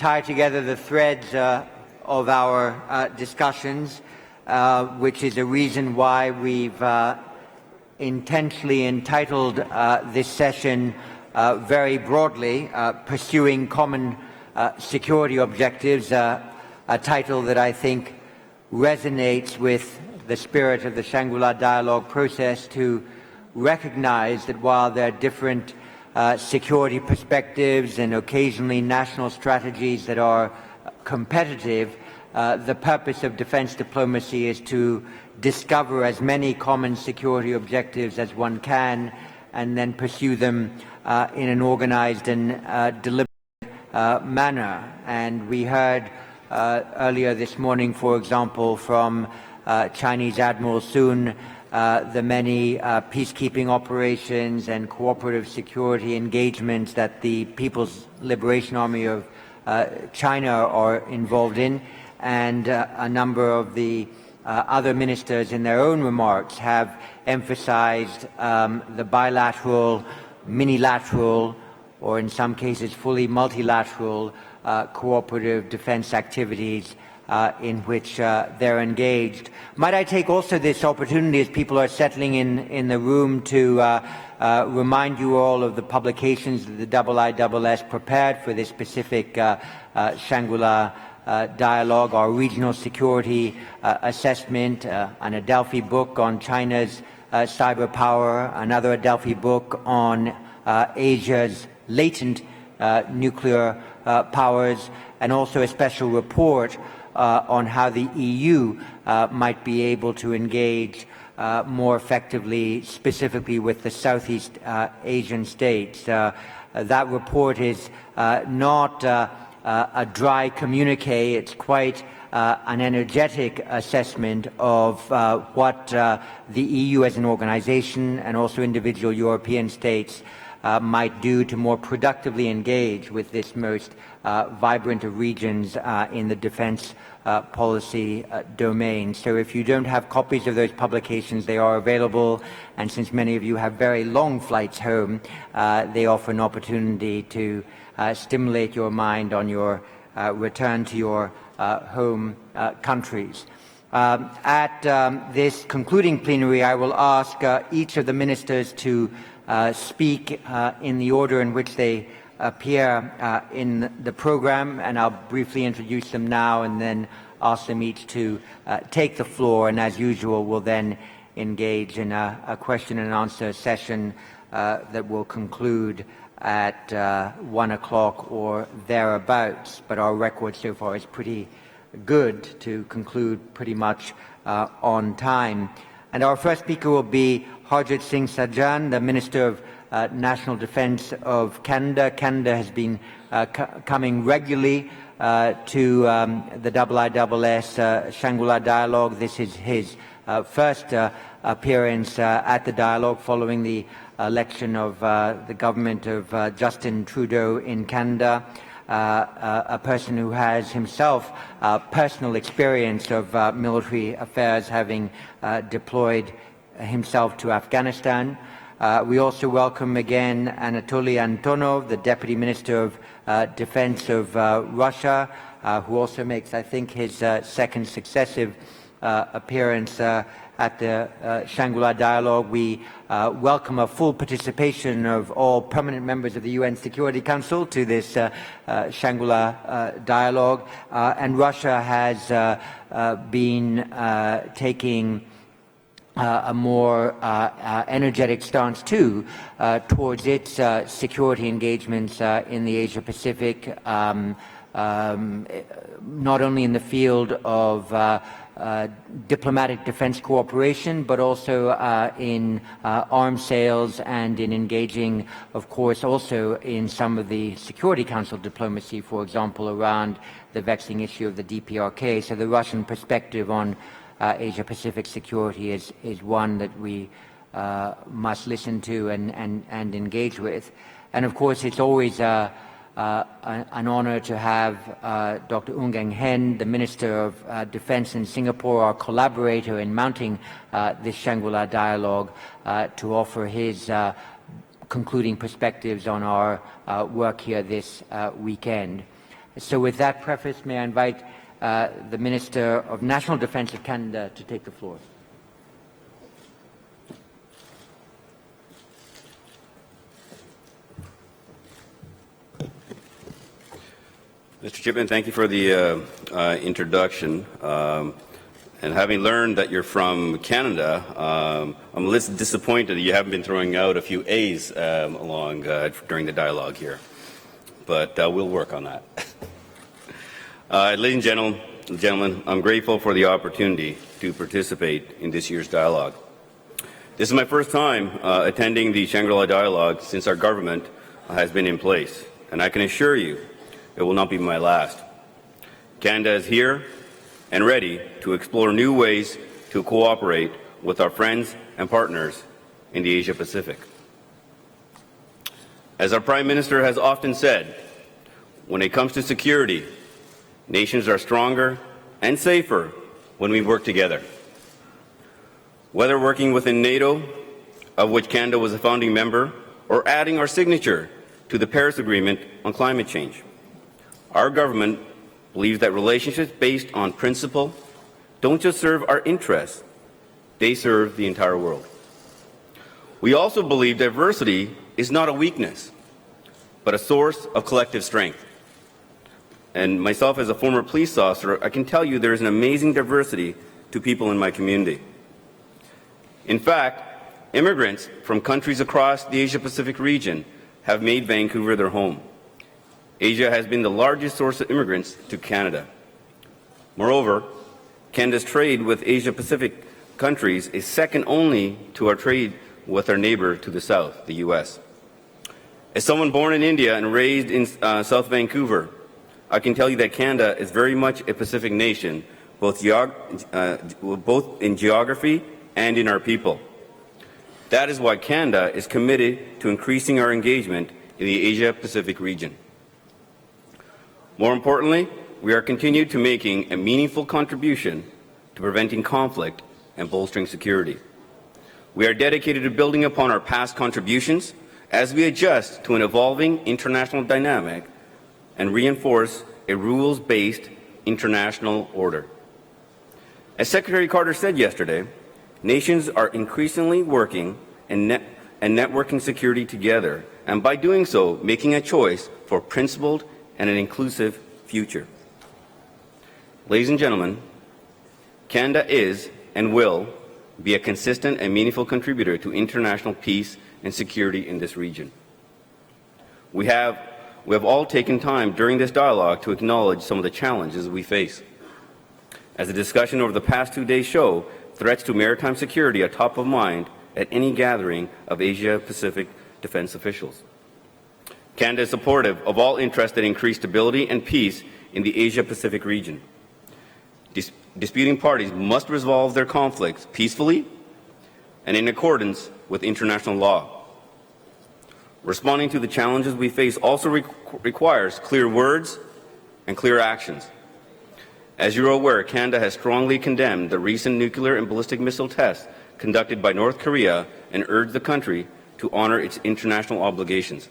tie together the threads of our discussions, which is a reason why we've intentionally entitled this session very broadly, Pursuing Common Security Objectives, a title that I think resonates with the spirit of the Shangri-la dialogue process, to recognize that while there are different security perspectives and occasionally national strategies that are competitive, the purpose of defense diplomacy is to discover as many common security objectives as one can and then pursue them in an organized and deliberate manner. And we heard earlier this morning, for example, from Chinese Admiral Sun, the many peacekeeping operations and cooperative security engagements that the People's Liberation Army of China are involved in, and a number of the other ministers in their own remarks have emphasized the bilateral, minilateral, or in some cases fully multilateral cooperative defense activities in which they're engaged. Might I take also this opportunity, as people are settling in the room, to remind you all of the publications that the IISS prepared for this specific Shangri-la dialogue: our regional security assessment, an Adelphi book on China's cyber power, another Adelphi book on Asia's latent nuclear powers, and also a special report on how the EU might be able to engage more effectively, specifically with the Southeast Asian states. That report is not a dry communique. It's quite an energetic assessment of what the EU as an organization and also individual European states might do to more productively engage with this most vibrant of regions in the defense policy domain. So if you don't have copies of those publications, they are available, and since many of you have very long flights home, they offer an opportunity to stimulate your mind on your return to your home countries. At this concluding plenary, I will ask each of the ministers to speak in the order in which they appear in the program, and I'll briefly introduce them now and then ask them each to take the floor, and as usual we'll then engage in a question and answer session that will conclude at 1 o'clock or thereabouts. But our record so far is pretty good to conclude pretty much on time. And our first speaker will be Harjit Singh Sajjan, the Minister of National Defence of Canada. Canada has been coming regularly to the IISS Shangri-la dialogue. This is his first appearance at the dialogue following the election of the government of Justin Trudeau in Canada. A person who has himself personal experience of military affairs, having deployed himself to Afghanistan. We also welcome again Anatoly Antonov, the Deputy Minister of Defense of Russia, who also makes, I think, his second successive appearance at the Shangri-La dialogue. We welcome a full participation of all permanent members of the UN Security Council to this Shangri-La dialogue. And Russia has been taking a more energetic stance too towards its security engagements in the Asia-Pacific, not only in the field of diplomatic defense cooperation, but also in arms sales and in engaging, of course, also in some of the Security Council diplomacy, for example, around the vexing issue of the DPRK. So the Russian perspective on Asia-Pacific security is one that we must listen to and engage with. And of course, it's always an honor to have Dr. Ung Eng Hen, the Minister of Defense in Singapore, our collaborator in mounting this Shangri-La dialogue, to offer his concluding perspectives on our work here this weekend. So with that preface, may I invite the Minister of National Defence of Canada to take the floor. Mr. Chipman, thank you for the introduction. And having learned that you're from Canada, I'm a little disappointed that you haven't been throwing out a few A's along during the dialogue here. But we'll work on that. Ladies and gentlemen, I'm grateful for the opportunity to participate in this year's dialogue. This is my first time attending the Shangri-la dialogue since our government has been in place, and I can assure you it will not be my last. Canada is here and ready to explore new ways to cooperate with our friends and partners in the Asia-Pacific. As our Prime Minister has often said, when it comes to security, nations are stronger and safer when we work together. Whether working within NATO, of which Canada was a founding member, or adding our signature to the Paris Agreement on climate change, our government believes that relationships based on principle don't just serve our interests, they serve the entire world. We also believe diversity is not a weakness, but a source of collective strength. And myself as a former police officer, I can tell you there is an amazing diversity to people in my community. In fact, immigrants from countries across the Asia-Pacific region have made Vancouver their home. Asia has been the largest source of immigrants to Canada. Moreover, Canada's trade with Asia-Pacific countries is second only to our trade with our neighbor to the south, the U.S. As someone born in India and raised in South Vancouver, I can tell you that Canada is very much a Pacific nation, both in geography and in our people. That is why Canada is committed to increasing our engagement in the Asia-Pacific region. More importantly, we are continued to making a meaningful contribution to preventing conflict and bolstering security. We are dedicated to building upon our past contributions as we adjust to an evolving international dynamic and reinforce a rules-based international order. As Secretary Carter said yesterday, nations are increasingly working and networking security together, and by doing so, making a choice for principled and an inclusive future. Ladies and gentlemen, Canada is and will be a consistent and meaningful contributor to international peace and security in this region. We have all taken time during this dialogue to acknowledge some of the challenges we face. As the discussion over the past 2 days show, threats to maritime security are top of mind at any gathering of Asia-Pacific defense officials. Canada is supportive of all interests that increase stability and peace in the Asia-Pacific region. Disputing parties must resolve their conflicts peacefully and in accordance with international law. Responding to the challenges we face also requires clear words and clear actions. As you are aware, Canada has strongly condemned the recent nuclear and ballistic missile tests conducted by North Korea and urged the country to honor its international obligations.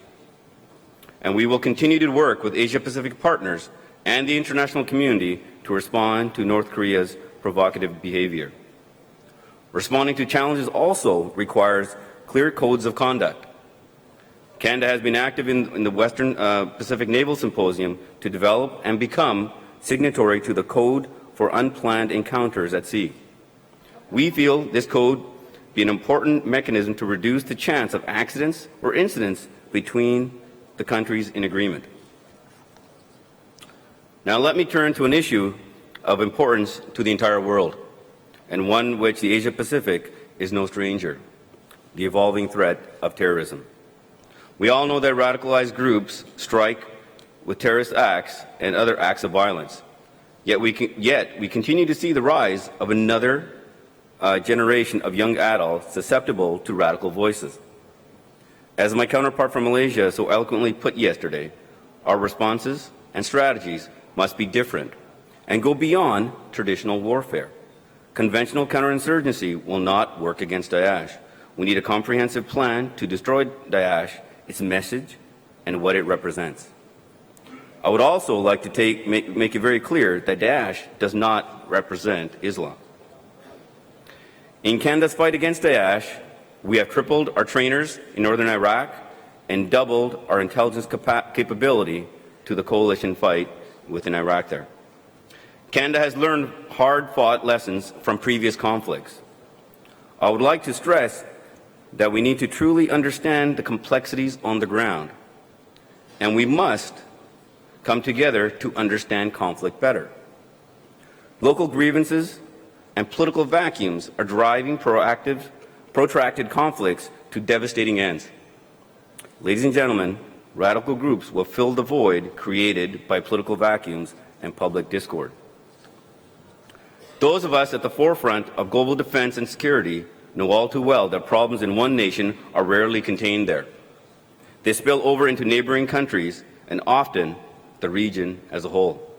And we will continue to work with Asia-Pacific partners and the international community to respond to North Korea's provocative behavior. Responding to challenges also requires clear codes of conduct. Canada has been active in the Western Pacific Naval Symposium to develop and become signatory to the Code for Unplanned Encounters at Sea. We feel this code be an important mechanism to reduce the chance of accidents or incidents between the countries in agreement. Now let me turn to an issue of importance to the entire world, and one which the Asia-Pacific is no stranger, the evolving threat of terrorism. We all know that radicalized groups strike with terrorist acts and other acts of violence. Yet we continue to see the rise of another generation of young adults susceptible to radical voices. As my counterpart from Malaysia so eloquently put yesterday, our responses and strategies must be different and go beyond traditional warfare. Conventional counterinsurgency will not work against Daesh. We need a comprehensive plan to destroy Daesh, its message, and what it represents. I would also like to make it very clear that Daesh does not represent Islam. In Canada's fight against Daesh, we have tripled our trainers in northern Iraq and doubled our intelligence capability to the coalition fight within Iraq there. Canada has learned hard-fought lessons from previous conflicts. I would like to stress that we need to truly understand the complexities on the ground, and we must come together to understand conflict better. Local grievances and political vacuums are driving protracted conflicts to devastating ends. Ladies and gentlemen, radical groups will fill the void created by political vacuums and public discord. Those of us at the forefront of global defense and security know all too well that problems in one nation are rarely contained there. They spill over into neighboring countries and often the region as a whole.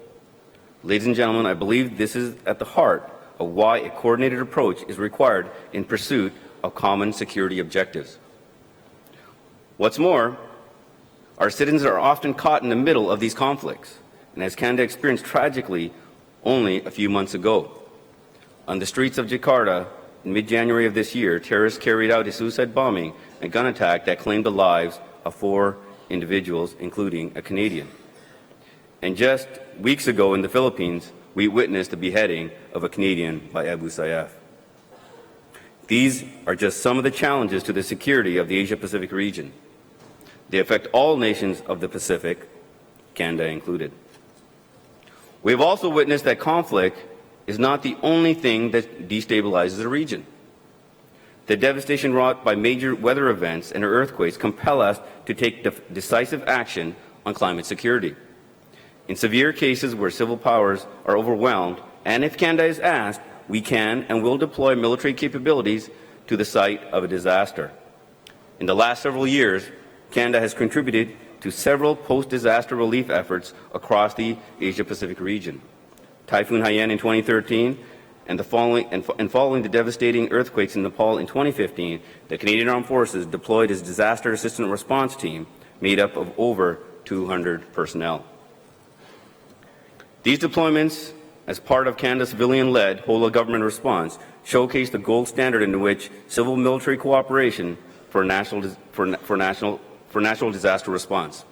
Ladies and gentlemen, I believe this is at the heart of why a coordinated approach is required in pursuit of common security objectives. What's more, our citizens are often caught in the middle of these conflicts, and as Canada experienced tragically only a few months ago. On the streets of Jakarta, in mid-January of this year, terrorists carried out a suicide bombing and gun attack that claimed the lives of 4 individuals, including a Canadian. And just weeks ago in the Philippines, we witnessed the beheading of a Canadian by Abu Sayyaf. These are just some of the challenges to the security of the Asia-Pacific region. They affect all nations of the Pacific, Canada included. We have also witnessed that conflict is not the only thing that destabilizes the region. The devastation wrought by major weather events and earthquakes compel us to take decisive action on climate security. In severe cases where civil powers are overwhelmed, and if Canada is asked, we can and will deploy military capabilities to the site of a disaster. In the last several years, Canada has contributed to several post-disaster relief efforts across the Asia-Pacific region. Typhoon Haiyan in 2013 and following the devastating earthquakes in Nepal in 2015, the Canadian Armed Forces deployed its disaster assistance response team made up of over 200 personnel. These deployments, as part of Canada's civilian-led whole-of-government response, showcase the gold standard in which civil-military cooperation for national disaster response,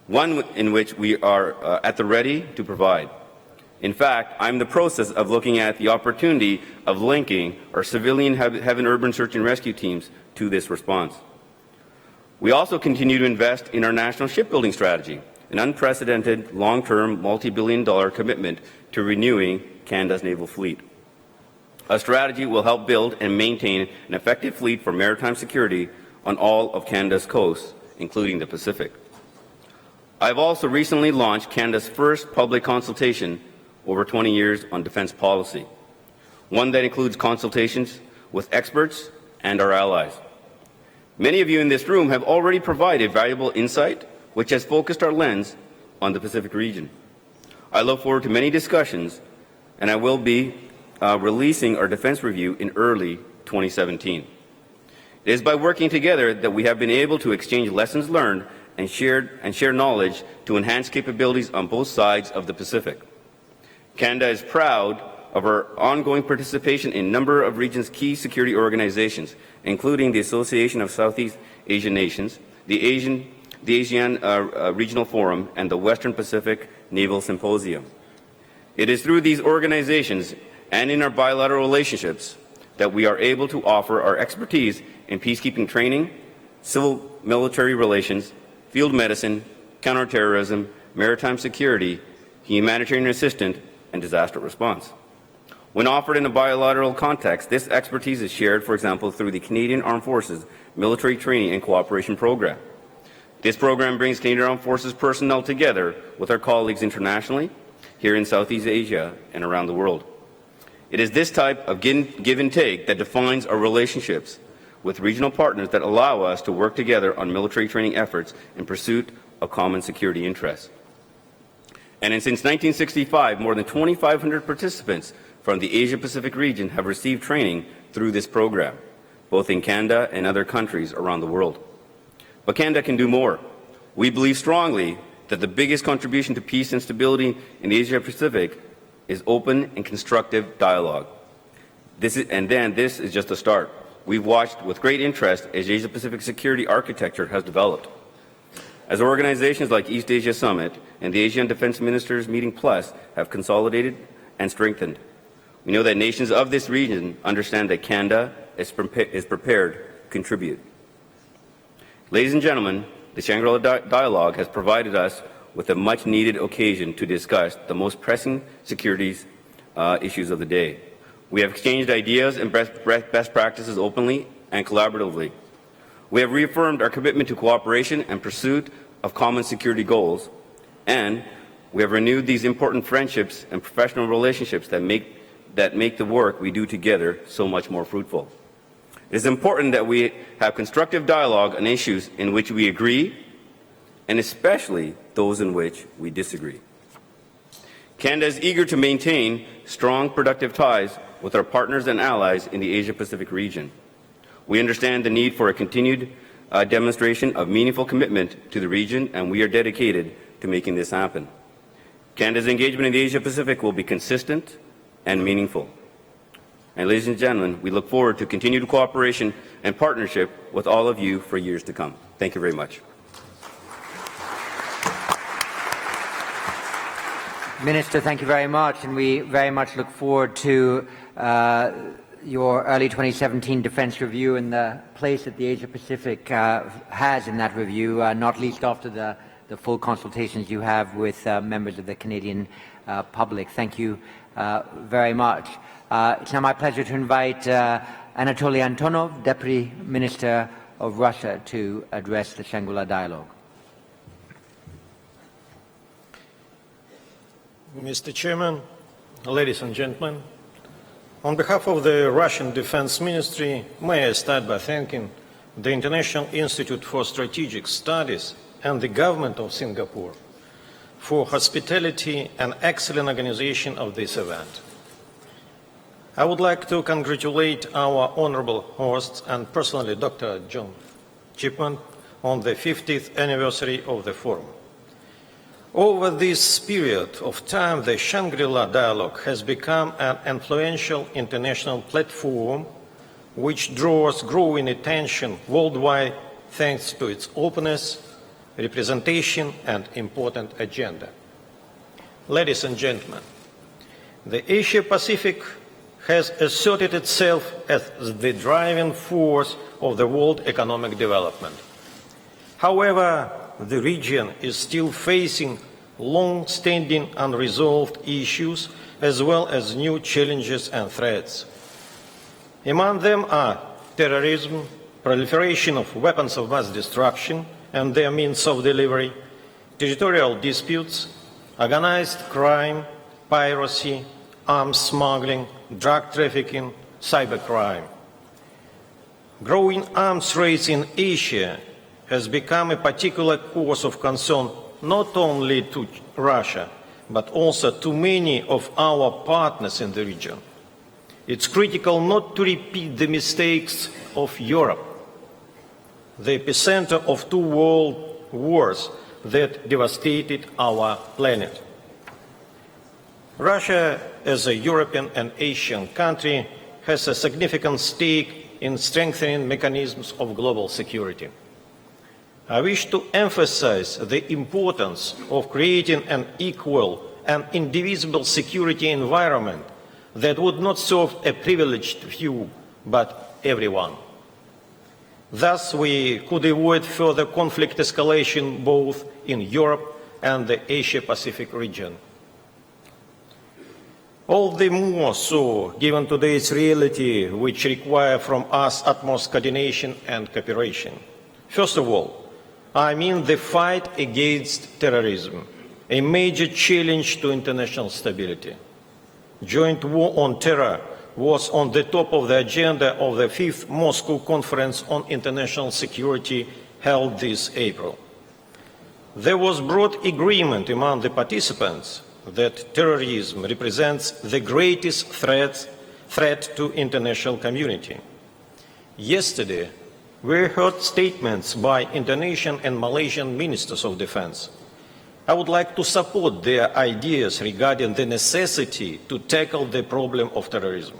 one in which we are at the ready to provide. In fact, I'm in the process of looking at the opportunity of linking our civilian heaven urban search and rescue teams to this response. We also continue to invest in our national shipbuilding strategy, an unprecedented long-term multi-billion-dollar commitment to renewing Canada's naval fleet. A strategy will help build and maintain an effective fleet for maritime security on all of Canada's coasts, including the Pacific. I've also recently launched Canada's first public consultation over 20 years on defense policy, one that includes consultations with experts and our allies. Many of you in this room have already provided valuable insight, which has focused our lens on the Pacific region. I look forward to many discussions, and I will be releasing our defense review in early 2017. It is by working together that we have been able to exchange lessons learned and share knowledge to enhance capabilities on both sides of the Pacific. Canada is proud of our ongoing participation in a number of region's key security organizations, including the Association of Southeast Asian Nations, the ASEAN Regional Forum, and the Western Pacific Naval Symposium. It is through these organizations and in our bilateral relationships that we are able to offer our expertise in peacekeeping training, civil-military relations, field medicine, counterterrorism, maritime security, humanitarian assistance, and disaster response. When offered in a bilateral context, this expertise is shared, for example, through the Canadian Armed Forces Military Training and Cooperation Program. This program brings Canadian Armed Forces personnel together with our colleagues internationally, here in Southeast Asia and around the world. It is this type of give and take that defines our relationships with regional partners that allow us to work together on military training efforts in pursuit of common security interests. And since 1965, more than 2,500 participants from the Asia-Pacific region have received training through this program, both in Canada and other countries around the world. But Canada can do more. We believe strongly that the biggest contribution to peace and stability in the Asia-Pacific is open and constructive dialogue. This is just the start. We've watched with great interest as Asia-Pacific security architecture has developed. As organizations like East Asia Summit and the Asian Defense Ministers Meeting Plus have consolidated and strengthened, we know that nations of this region understand that Canada is prepared to contribute. Ladies and gentlemen, the Shangri-la Dialogue has provided us with a much-needed occasion to discuss the most pressing security issues of the day. We have exchanged ideas and best practices openly and collaboratively. We have reaffirmed our commitment to cooperation and pursuit of common security goals, and we have renewed these important friendships and professional relationships that make the work we do together so much more fruitful. It is important that we have constructive dialogue on issues in which we agree, and especially those in which we disagree. Canada is eager to maintain strong, productive ties with our partners and allies in the Asia-Pacific region. We understand the need for a continued demonstration of meaningful commitment to the region, and we are dedicated to making this happen. Canada's engagement in the Asia-Pacific will be consistent and meaningful. And ladies and gentlemen, we look forward to continued cooperation and partnership with all of you for years to come. Thank you very much. Minister, thank you very much, and we very much look forward to your early 2017 defence review and the place that the Asia-Pacific has in that review, not least after the full consultations you have with members of the Canadian public. Thank you very much. It's now my pleasure to invite Anatoly Antonov, Deputy Minister of Russia, to address the Shangri-la Dialogue. Mr. Chairman, ladies and gentlemen, on behalf of the Russian Defense Ministry, may I start by thanking the International Institute for Strategic Studies and the government of Singapore for hospitality and excellent organization of this event. I would like to congratulate our honorable hosts and personally Dr. John Chipman on the 50th anniversary of the forum. Over this period of time, the Shangri-La Dialogue has become an influential international platform which draws growing attention worldwide thanks to its openness, representation, and important agenda. Ladies and gentlemen, the Asia-Pacific has asserted itself as the driving force of the world economic development. However, the region is still facing long-standing unresolved issues as well as new challenges and threats. Among them are terrorism, proliferation of weapons of mass destruction and their means of delivery, territorial disputes, organized crime, piracy, arms smuggling, drug trafficking, cybercrime. Growing arms race in Asia has become a particular cause of concern not only to Russia, but also to many of our partners in the region. It's critical not to repeat the mistakes of Europe, the epicenter of two world wars that devastated our planet. Russia, as a European and Asian country, has a significant stake in strengthening mechanisms of global security. I wish to emphasize the importance of creating an equal and indivisible security environment that would not serve a privileged few, but everyone. Thus, we could avoid further conflict escalation both in Europe and the Asia-Pacific region. All the more so given today's reality, which require from us utmost coordination and cooperation. First of all, I mean the fight against terrorism, a major challenge to international stability. Joint war on terror was on the top of the agenda of the 5th Moscow Conference on International Security held this April. There was broad agreement among the participants that terrorism represents the greatest threat to international community. Yesterday, we heard statements by Indonesian and Malaysian ministers of defense. I would like to support their ideas regarding the necessity to tackle the problem of terrorism.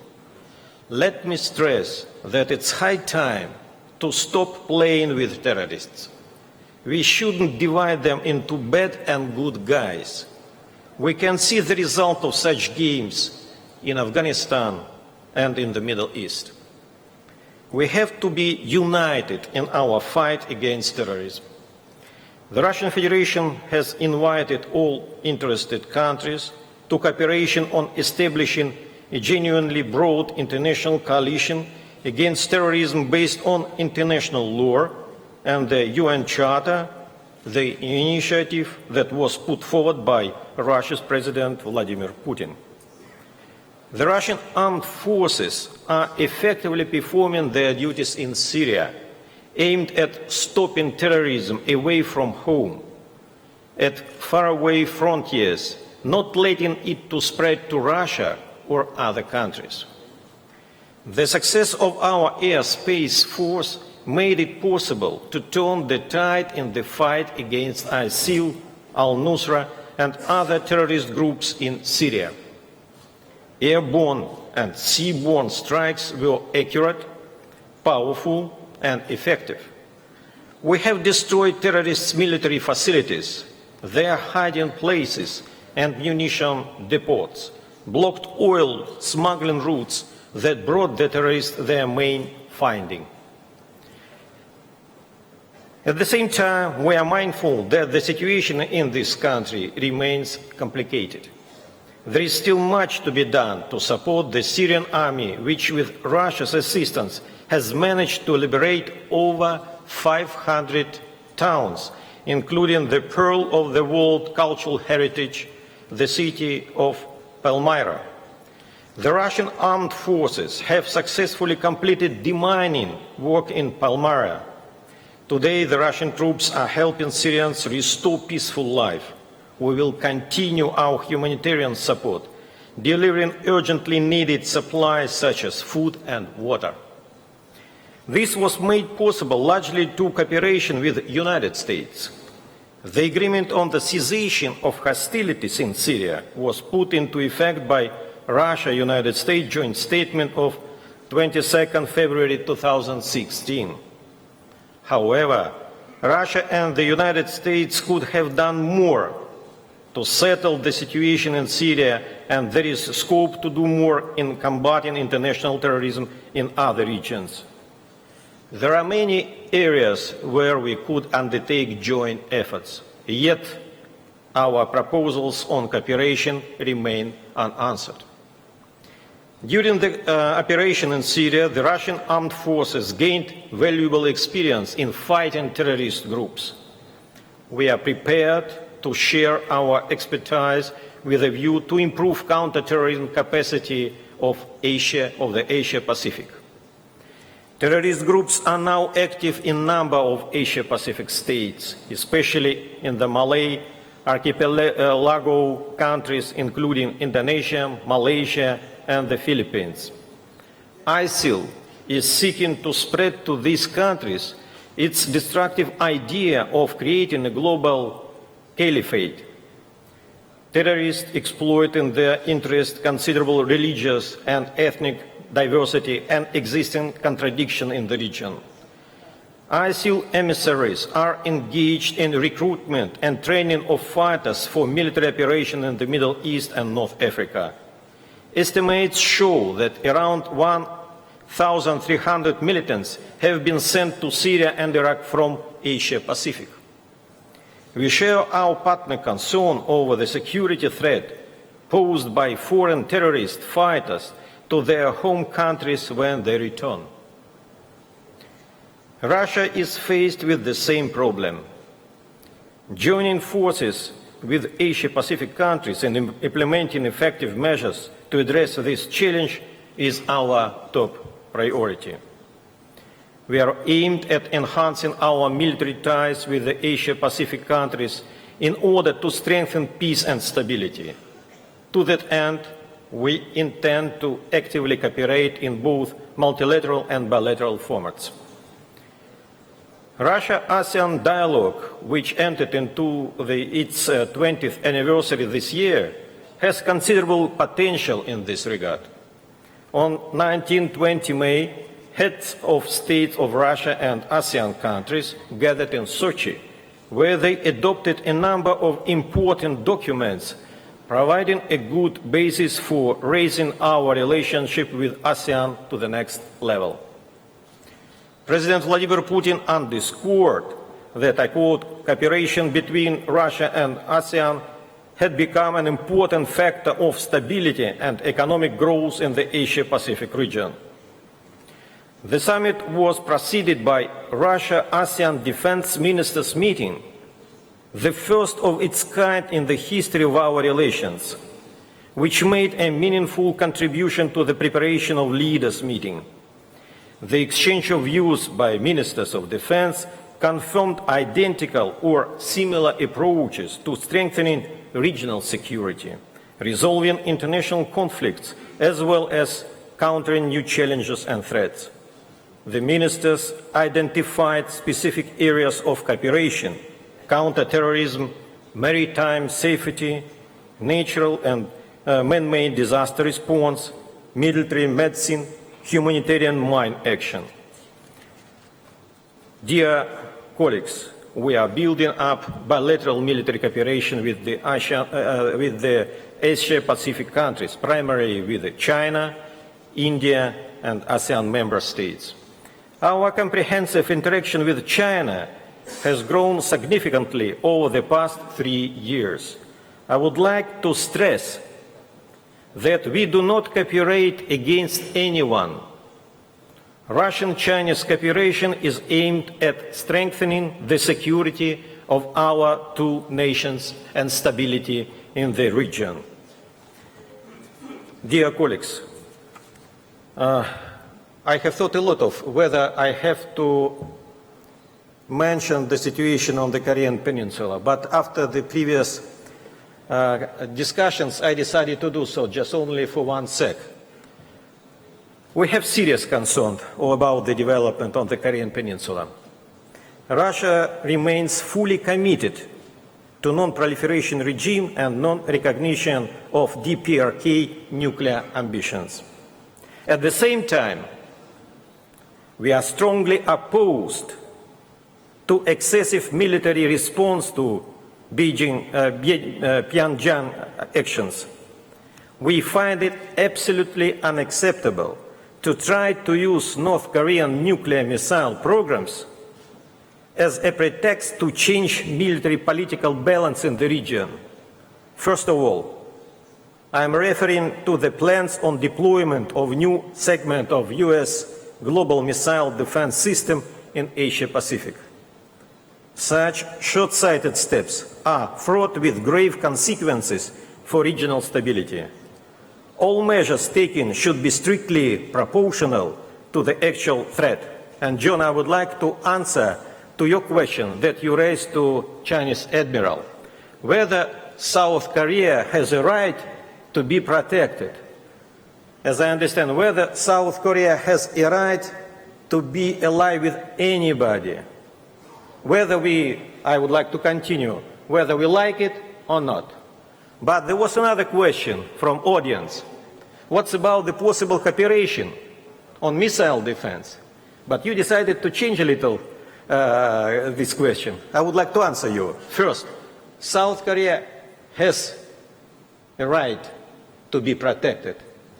Let me stress that it's high time to stop playing with terrorists. We shouldn't divide them into bad and good guys. We can see the result of such games in Afghanistan and in the Middle East. We have to be united in our fight against terrorism. The Russian Federation has invited all interested countries to cooperation on establishing a genuinely broad international coalition against terrorism based on international law and the UN Charter, the initiative that was put forward by Russia's President Vladimir Putin. The Russian armed forces are effectively performing their duties in Syria, aimed at stopping terrorism away from home, at faraway frontiers, not letting it to spread to Russia or other countries. The success of our air-space force made it possible to turn the tide in the fight against ISIL, al-Nusra, and other terrorist groups in Syria. Airborne and seaborne strikes were accurate, powerful, and effective. We have destroyed terrorists' military facilities, their hiding places and munition depots, blocked oil smuggling routes that brought the terrorists their main finding. At the same time, we are mindful that the situation in this country remains complicated. There is still much to be done to support the Syrian army, which with Russia's assistance has managed to liberate over 500 towns, including the pearl of the world cultural heritage, the city of Palmyra. The Russian armed forces have successfully completed demining work in Palmyra. Today, the Russian troops are helping Syrians restore peaceful life. We will continue our humanitarian support, delivering urgently needed supplies such as food and water. This was made possible largely through cooperation with the United States. The agreement on the cessation of hostilities in Syria was put into effect by Russia-United States joint statement of 22 February 2016. However, Russia and the United States could have done more to settle the situation in Syria, and there is scope to do more in combating international terrorism in other regions. There are many areas where we could undertake joint efforts, yet our proposals on cooperation remain unanswered. During the operation in Syria, the Russian armed forces gained valuable experience in fighting terrorist groups. We are prepared to share our expertise with a view to improve counter-terrorism capacity of the Asia-Pacific. Terrorist groups are now active in a number of Asia-Pacific states, especially in the Malay archipelago countries, including Indonesia, Malaysia, and the Philippines. ISIL is seeking to spread to these countries its destructive idea of creating a global caliphate. Terrorists exploit in their interest considerable religious and ethnic diversity and existing contradiction in the region. ISIL emissaries are engaged in recruitment and training of fighters for military operations in the Middle East and North Africa. Estimates show that around 1,300 militants have been sent to Syria and Iraq from Asia-Pacific. We share our partner concern over the security threat posed by foreign terrorist fighters to their home countries when they return. Russia is faced with the same problem. Joining forces with Asia-Pacific countries and implementing effective measures to address this challenge is our top priority. We are aimed at enhancing our military ties with the Asia-Pacific countries in order to strengthen peace and stability. To that end, we intend to actively cooperate in both multilateral and bilateral formats. Russia-ASEAN dialogue, which entered into its 20th anniversary this year, has considerable potential in this regard. On 19-20 May, heads of states of Russia and ASEAN countries gathered in Sochi, where they adopted a number of important documents providing a good basis for raising our relationship with ASEAN to the next level. President Vladimir Putin underscored that, I quote, cooperation between Russia and ASEAN had become an important factor of stability and economic growth in the Asia-Pacific region. The summit was preceded by Russia-ASEAN Defense Ministers meeting, the first of its kind in the history of our relations, which made a meaningful contribution to the preparation of leaders' meeting. The exchange of views by ministers of defense confirmed identical or similar approaches to strengthening regional security, resolving international conflicts, as well as countering new challenges and threats. The ministers identified specific areas of cooperation: counterterrorism, maritime safety, natural and man-made disaster response, military medicine, humanitarian mine action. Dear colleagues, we are building up bilateral military cooperation with the Asia-Pacific countries, primarily with China, India, and ASEAN member states. Our comprehensive interaction with China has grown significantly over the past 3 years. I would like to stress that we do not cooperate against anyone. Russian-Chinese cooperation is aimed at strengthening the security of our two nations and stability in the region. Dear colleagues, I have thought a lot of whether I have to mention the situation on the Korean Peninsula, but after the previous discussions, I decided to do so, just only for 1 sec. We have serious concern about the development on the Korean Peninsula. Russia remains fully committed to non-proliferation regime and non-recognition of DPRK nuclear ambitions. At the same time, we are strongly opposed to excessive military response to Pyongyang actions. We find it absolutely unacceptable to try to use North Korean nuclear missile programs as a pretext to change military political balance in the region. First of all, I am referring to the plans on deployment of new segment of US global missile defense system in Asia-Pacific. Such short-sighted steps are fraught with grave consequences for regional stability. All measures taken should be strictly proportional to the actual threat. And John, I would like to answer to your question that you raised to Chinese Admiral, whether South Korea has a right to be protected. As I understand, whether South Korea has a right to be allied with anybody. Whether I would like to continue, whether we like it or not. But there was another question from audience. What's about the possible cooperation on missile defense? But you decided to change a little this question. I would like to answer you. First, South Korea has a right to be protected.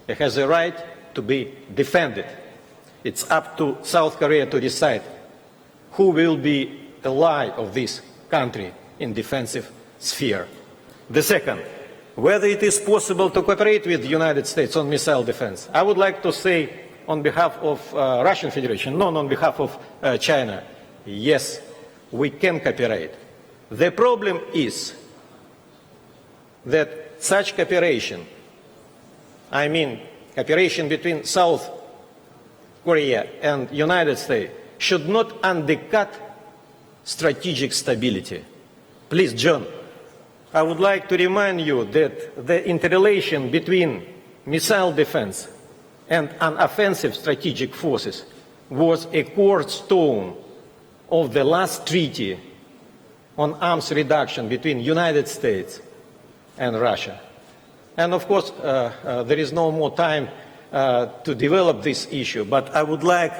It has a right to be defended. It's up to South Korea to decide who will be ally of this country in defensive sphere. The second, whether it is possible to cooperate with the United States on missile defense. I would like to say on behalf of Russian Federation, not on behalf of China, yes, we can cooperate. The problem is that such cooperation, I mean cooperation between South Korea and United States, should not undercut strategic stability. Please, John, I would like to remind you that the interrelation between missile defense and unoffensive strategic forces was a cornerstone of the last treaty on arms reduction between United States and Russia. And of course, there is no more time to develop this issue, but I would like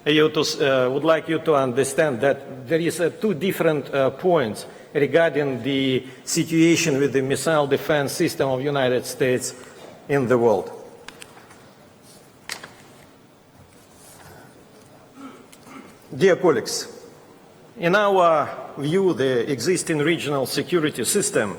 you to understand that there is two different points regarding the situation with the missile defense system of the United States in the world. Dear colleagues, in our view, the existing regional security system,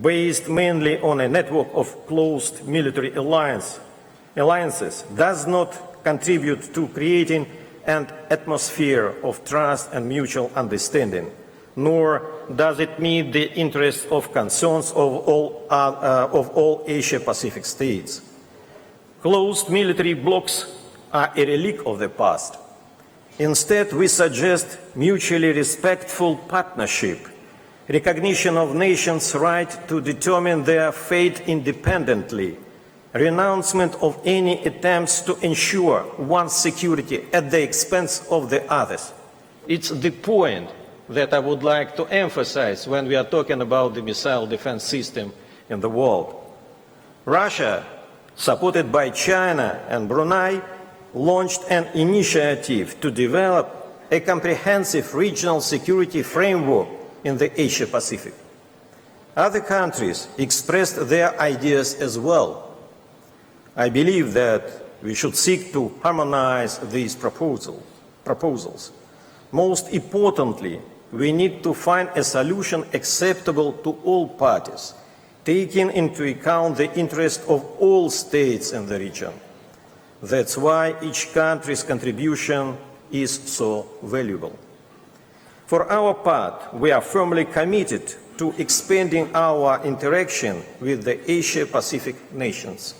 based mainly on a network of closed military alliances, does not contribute to creating an atmosphere of trust and mutual understanding, nor does it meet the interests of concerns of all Asia-Pacific states. Closed military blocs are a relic of the past. Instead, we suggest mutually respectful partnership, recognition of nations' right to determine their fate independently, renouncement of any attempts to ensure one's security at the expense of the others. It's the point that I would like to emphasize when we are talking about the missile defense system in the world. Russia, supported by China and Brunei, launched an initiative to develop a comprehensive regional security framework in the Asia-Pacific. Other countries expressed their ideas as well. I believe that we should seek to harmonize these proposals. Most importantly, we need to find a solution acceptable to all parties, taking into account the interest of all states in the region. That's why each country's contribution is so valuable. For our part, we are firmly committed to expanding our interaction with the Asia-Pacific nations.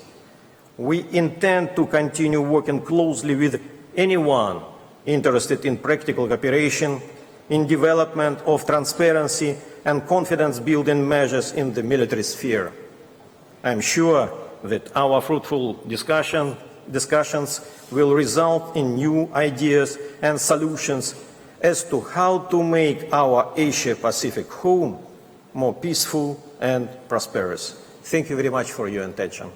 We intend to continue working closely with anyone interested in practical cooperation, in development of transparency and confidence-building measures in the military sphere. I'm sure that our fruitful discussions will result in new ideas and solutions as to how to make our Asia-Pacific home more peaceful and prosperous. Thank you very much for your attention.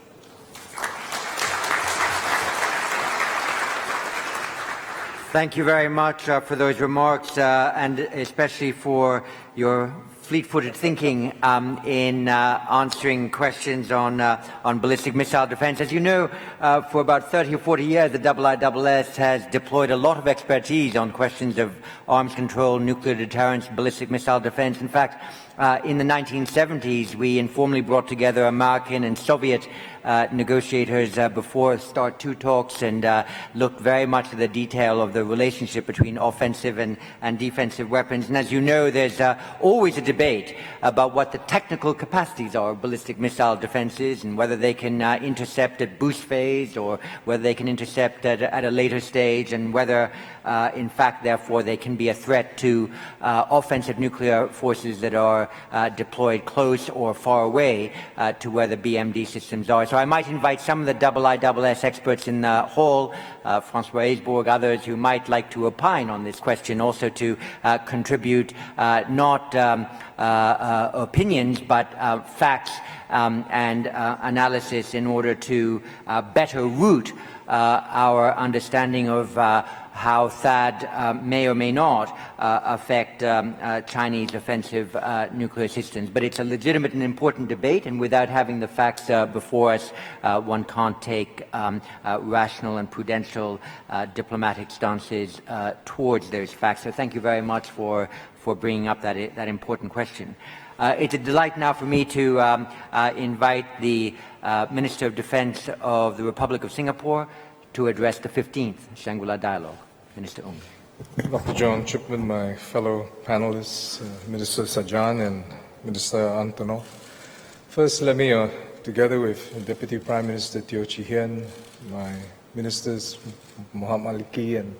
Thank you very much for those remarks and especially for your fleet-footed thinking in answering questions on ballistic missile defense. As you know, for about 30 or 40 years, the IISS has deployed a lot of expertise on questions of arms control, nuclear deterrence, ballistic missile defense. In fact, in the 1970s, we informally brought together American and Soviet negotiators before START II talks and looked very much at the detail of the relationship between offensive and defensive weapons. And as you know, there's always a debate about what the technical capacities are of ballistic missile defenses and whether they can intercept at boost phase or whether they can intercept at a later stage, and whether in fact, therefore, they can be a threat to offensive nuclear forces that are deployed close or far away to where the BMD systems are. So I might invite some of the IISS experts in the hall, Francois Aisbourg, others who might like to opine on this question, also to contribute not opinions but facts and analysis in order to better root our understanding of how THAAD may or may not affect Chinese offensive nuclear systems. But it's a legitimate and important debate, and without having the facts before us, one can't take rational and prudential diplomatic stances towards those facts. So thank you very much for bringing up that important question. It's a delight now for me to invite the Minister of Defense of the Republic of Singapore to address the 15th Shangri-la Dialogue. Minister Ung. Dr. John Chipman, my fellow panelists, Minister Sajjan and Minister Antonov. First, let me, together with Deputy Prime Minister Teo Chee Hean, my ministers Muhammad Maliki and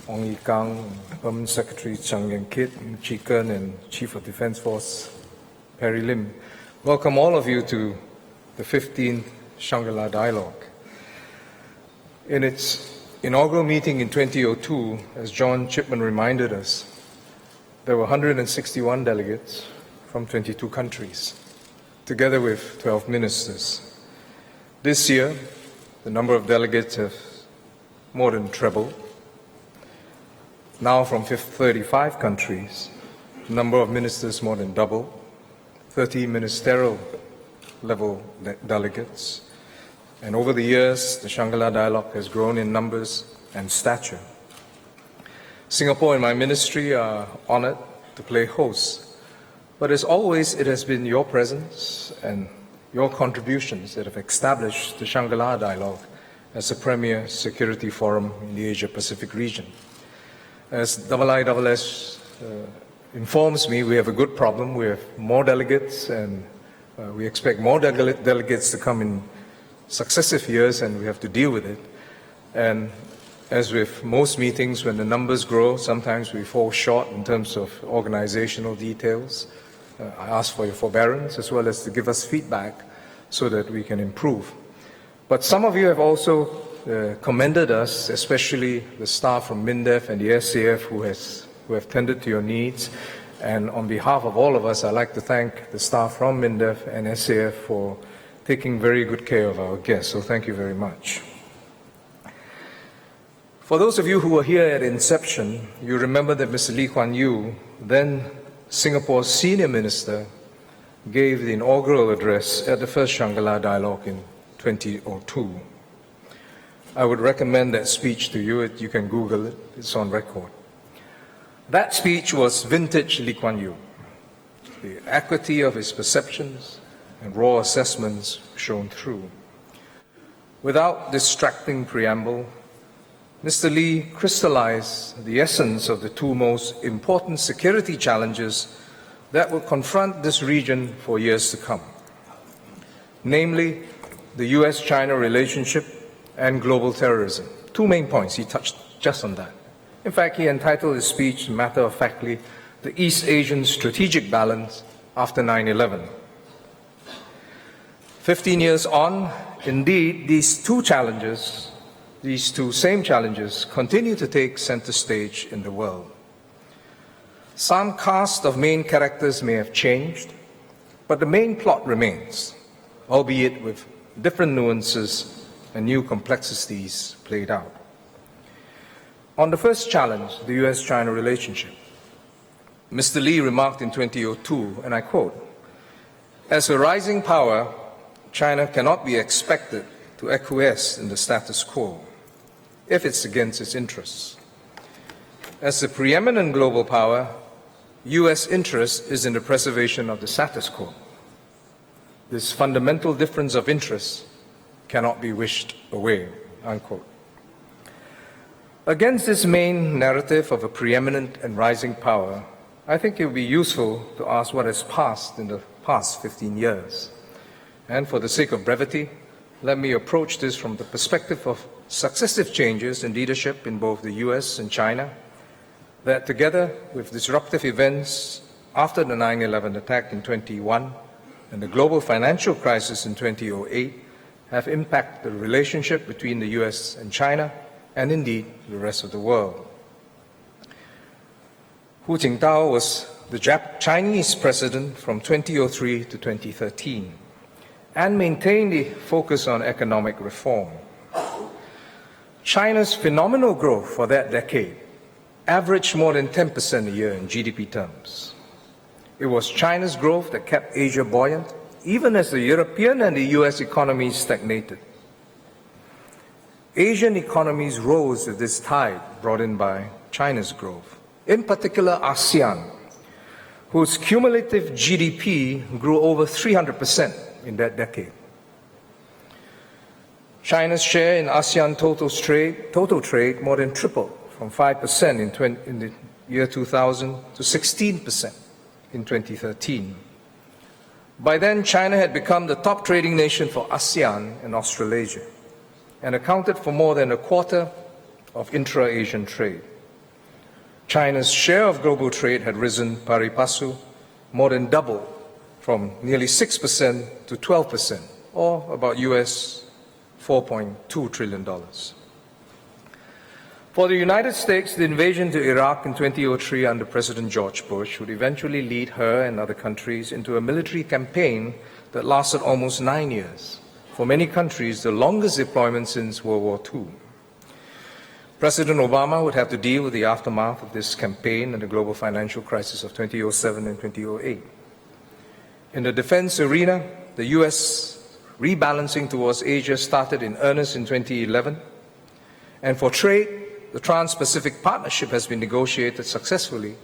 Ong Ye Kang, Permanent Secretary Chang Yen Kit, Chee Ken, and Chief of Defense Force Perry Lim, welcome all of you to the 15th Shangri-la Dialogue. In its inaugural meeting in 2002, as John Chipman reminded us, there were 161 delegates from 22 countries, together with 12 ministers. This year, the number of delegates have more than trebled. Now from 35 countries, the number of ministers more than doubled, 30 ministerial level delegates. And over the years, the Shangri-la dialogue has grown in numbers and stature. Singapore and my ministry are honored to play host. But as always, it has been your presence and your contributions that have established the Shangri-la dialogue as a premier security forum in the Asia-Pacific region. As IISS informs me, we have a good problem. We have more delegates, and we expect more delegates to come in successive years, and we have to deal with it. And as with most meetings, when the numbers grow, sometimes we fall short in terms of organizational details. I ask for your forbearance as well as to give us feedback so that we can improve. But some of you have also commended us, especially the staff from MINDEF and the SAF who have tended to your needs. And on behalf of all of us, I'd like to thank the staff from MINDEF and SAF for taking very good care of our guests. So thank you very much. For those of you who were here at inception, you remember that Mr. Lee Kuan Yew, then Singapore's senior minister, gave the inaugural address at the first Shangri-la dialogue in 2002. I would recommend that speech to you. You can Google it. It's on record. That speech was vintage Lee Kuan Yew. The acuity of his perceptions and raw assessments shone through. Without distracting preamble, Mr. Lee crystallized the essence of the two most important security challenges that will confront this region for years to come, namely the US-China relationship and global terrorism. Two main points. He touched just on that. In fact, he entitled his speech, matter-of-factly, "The East Asian Strategic Balance After 9/11." 15 years on, indeed, these two same challenges, continue to take center stage in the world. Some cast of main characters may have changed, but the main plot remains, albeit with different nuances and new complexities played out. On the first challenge, the US-China relationship, Mr. Lee remarked in 2002, and I quote, "As a rising power, China cannot be expected to acquiesce in the status quo if it's against its interests. As the preeminent global power, US interest is in the preservation of the status quo. This fundamental difference of interests cannot be wished away," unquote. Against this main narrative of a preeminent and rising power, I think it would be useful to ask what has passed in the past 15 years. And for the sake of brevity, let me approach this from the perspective of successive changes in leadership in both the US and China that, together with disruptive events after the 9/11 attack in 2001 and the global financial crisis in 2008, have impacted the relationship between the US and China and indeed the rest of the world. Hu Jintao was the Chinese president from 2003 to 2013 and maintained the focus on economic reform. China's phenomenal growth for that decade averaged more than 10% a year in GDP terms. It was China's growth that kept Asia buoyant, even as the European and the US economies stagnated. Asian economies rose with this tide brought in by China's growth, in particular ASEAN, whose cumulative GDP grew over 300% in that decade. China's share in ASEAN total trade more than tripled from 5% in the year 2000 to 16% in 2013. By then, China had become the top trading nation for ASEAN and Australasia and accounted for more than a quarter of intra-Asian trade. China's share of global trade had risen pari passu, more than double, from nearly 6% to 12%, or about US $4.2 trillion. For the United States, the invasion to Iraq in 2003 under President George Bush would eventually lead her and other countries into a military campaign that lasted almost 9 years. For many countries, the longest deployment since World War II. President Obama would have to deal with the aftermath of this campaign and the global financial crisis of 2007 and 2008. In the defense arena, the U.S. rebalancing towards Asia started in earnest in 2011, and for trade, the Trans-Pacific Partnership has been negotiated successfully,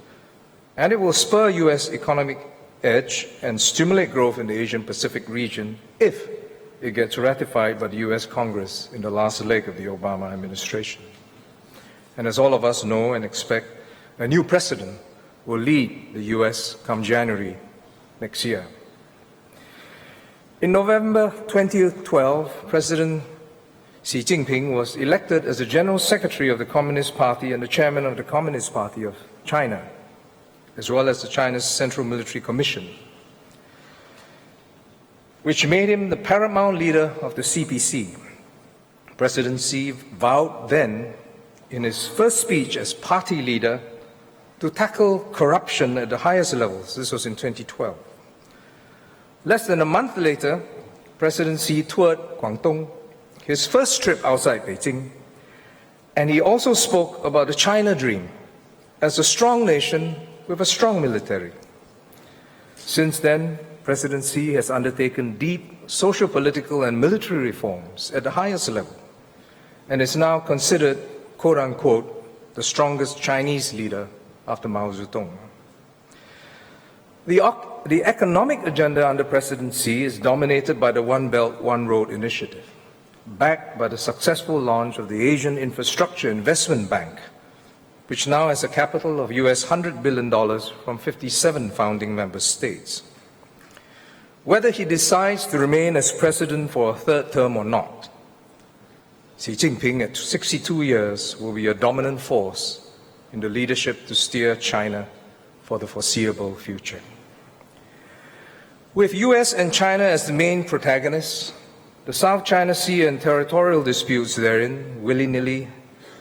and it will spur U.S. economic edge and stimulate growth in the Asian-Pacific region if it gets ratified by the U.S. Congress in the last leg of the Obama administration. And as all of us know and expect, a new president will lead the U.S. come January next year. In November 2012, President Xi Jinping was elected as the General Secretary of the Communist Party and the Chairman of the Communist Party of China, as well as the China's Central Military Commission, which made him the paramount leader of the CPC. President Xi vowed then, in his first speech as party leader, to tackle corruption at the highest levels. This was in 2012. Less than a month later, President Xi toured Guangdong, his first trip outside Beijing, and he also spoke about the China dream as a strong nation with a strong military. Since then, President Xi has undertaken deep socio-political and military reforms at the highest level and is now considered, quote-unquote, the strongest Chinese leader after Mao Zedong. The economic agenda under President Xi is dominated by the One Belt, One Road initiative, backed by the successful launch of the Asian Infrastructure Investment Bank, which now has a capital of US $100 billion from 57 founding member states. Whether he decides to remain as president for a third term or not, Xi Jinping at 62 years will be a dominant force in the leadership to steer China for the foreseeable future. With US and China as the main protagonists, the South China Sea and territorial disputes therein, willy-nilly,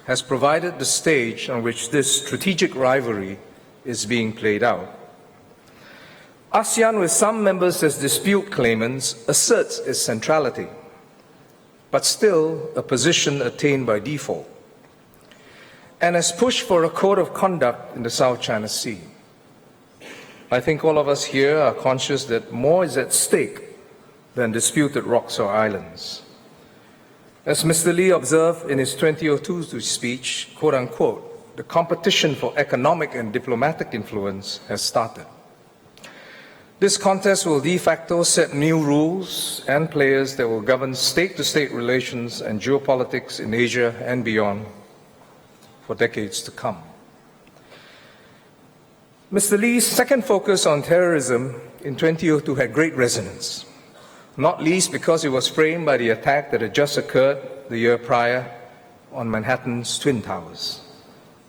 has provided the stage on which this strategic rivalry is being played out. ASEAN, with some members as dispute claimants, asserts its centrality, but still a position attained by default, and has pushed for a code of conduct in the South China Sea. I think all of us here are conscious that more is at stake than disputed rocks or islands. As Mr. Lee observed in his 2002 speech, quote-unquote, the competition for economic and diplomatic influence has started. This contest will de facto set new rules and players that will govern state-to-state relations and geopolitics in Asia and beyond for decades to come. Mr. Lee's second focus on terrorism in 2002 had great resonance, not least because it was framed by the attack that had just occurred the year prior on Manhattan's Twin Towers.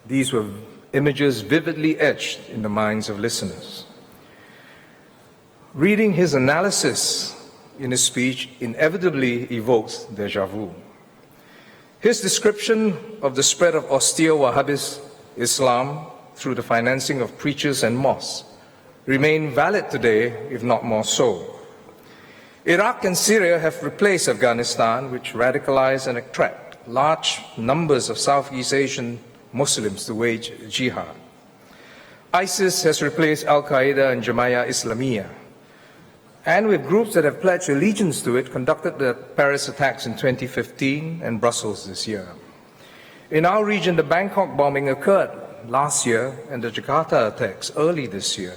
These were images vividly etched in the minds of listeners. Reading his analysis in his speech inevitably evokes déjà vu. His description of the spread of austere Wahhabist Islam through the financing of preachers and mosques remain valid today, if not more so. Iraq and Syria have replaced Afghanistan, which radicalized and attract large numbers of Southeast Asian Muslims to wage jihad. ISIS has replaced Al-Qaeda and Jama'at Islamiyah, and with groups that have pledged allegiance to it, conducted the Paris attacks in 2015 and Brussels this year. In our region, the Bangkok bombing occurred last year and the Jakarta attacks early this year.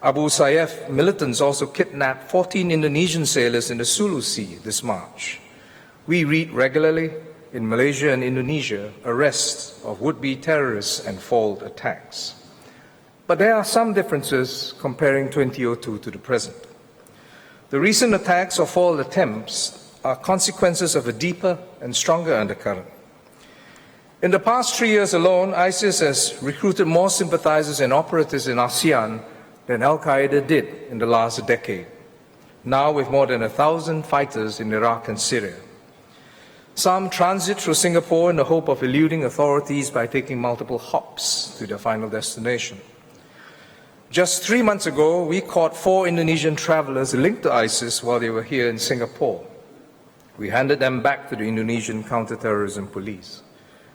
Abu Sayyaf militants also kidnapped 14 Indonesian sailors in the Sulu Sea this March. We read regularly in Malaysia and Indonesia arrests of would-be terrorists and failed attacks. But there are some differences comparing 2002 to the present. The recent attacks or failed attempts are consequences of a deeper and stronger undercurrent. In the past 3 years alone, ISIS has recruited more sympathizers and operatives in ASEAN than Al-Qaeda did in the last decade, now with more than 1,000 fighters in Iraq and Syria. Some transit through Singapore in the hope of eluding authorities by taking multiple hops to their final destination. Just 3 months ago, we caught 4 Indonesian travelers linked to ISIS while they were here in Singapore. We handed them back to the Indonesian counterterrorism police.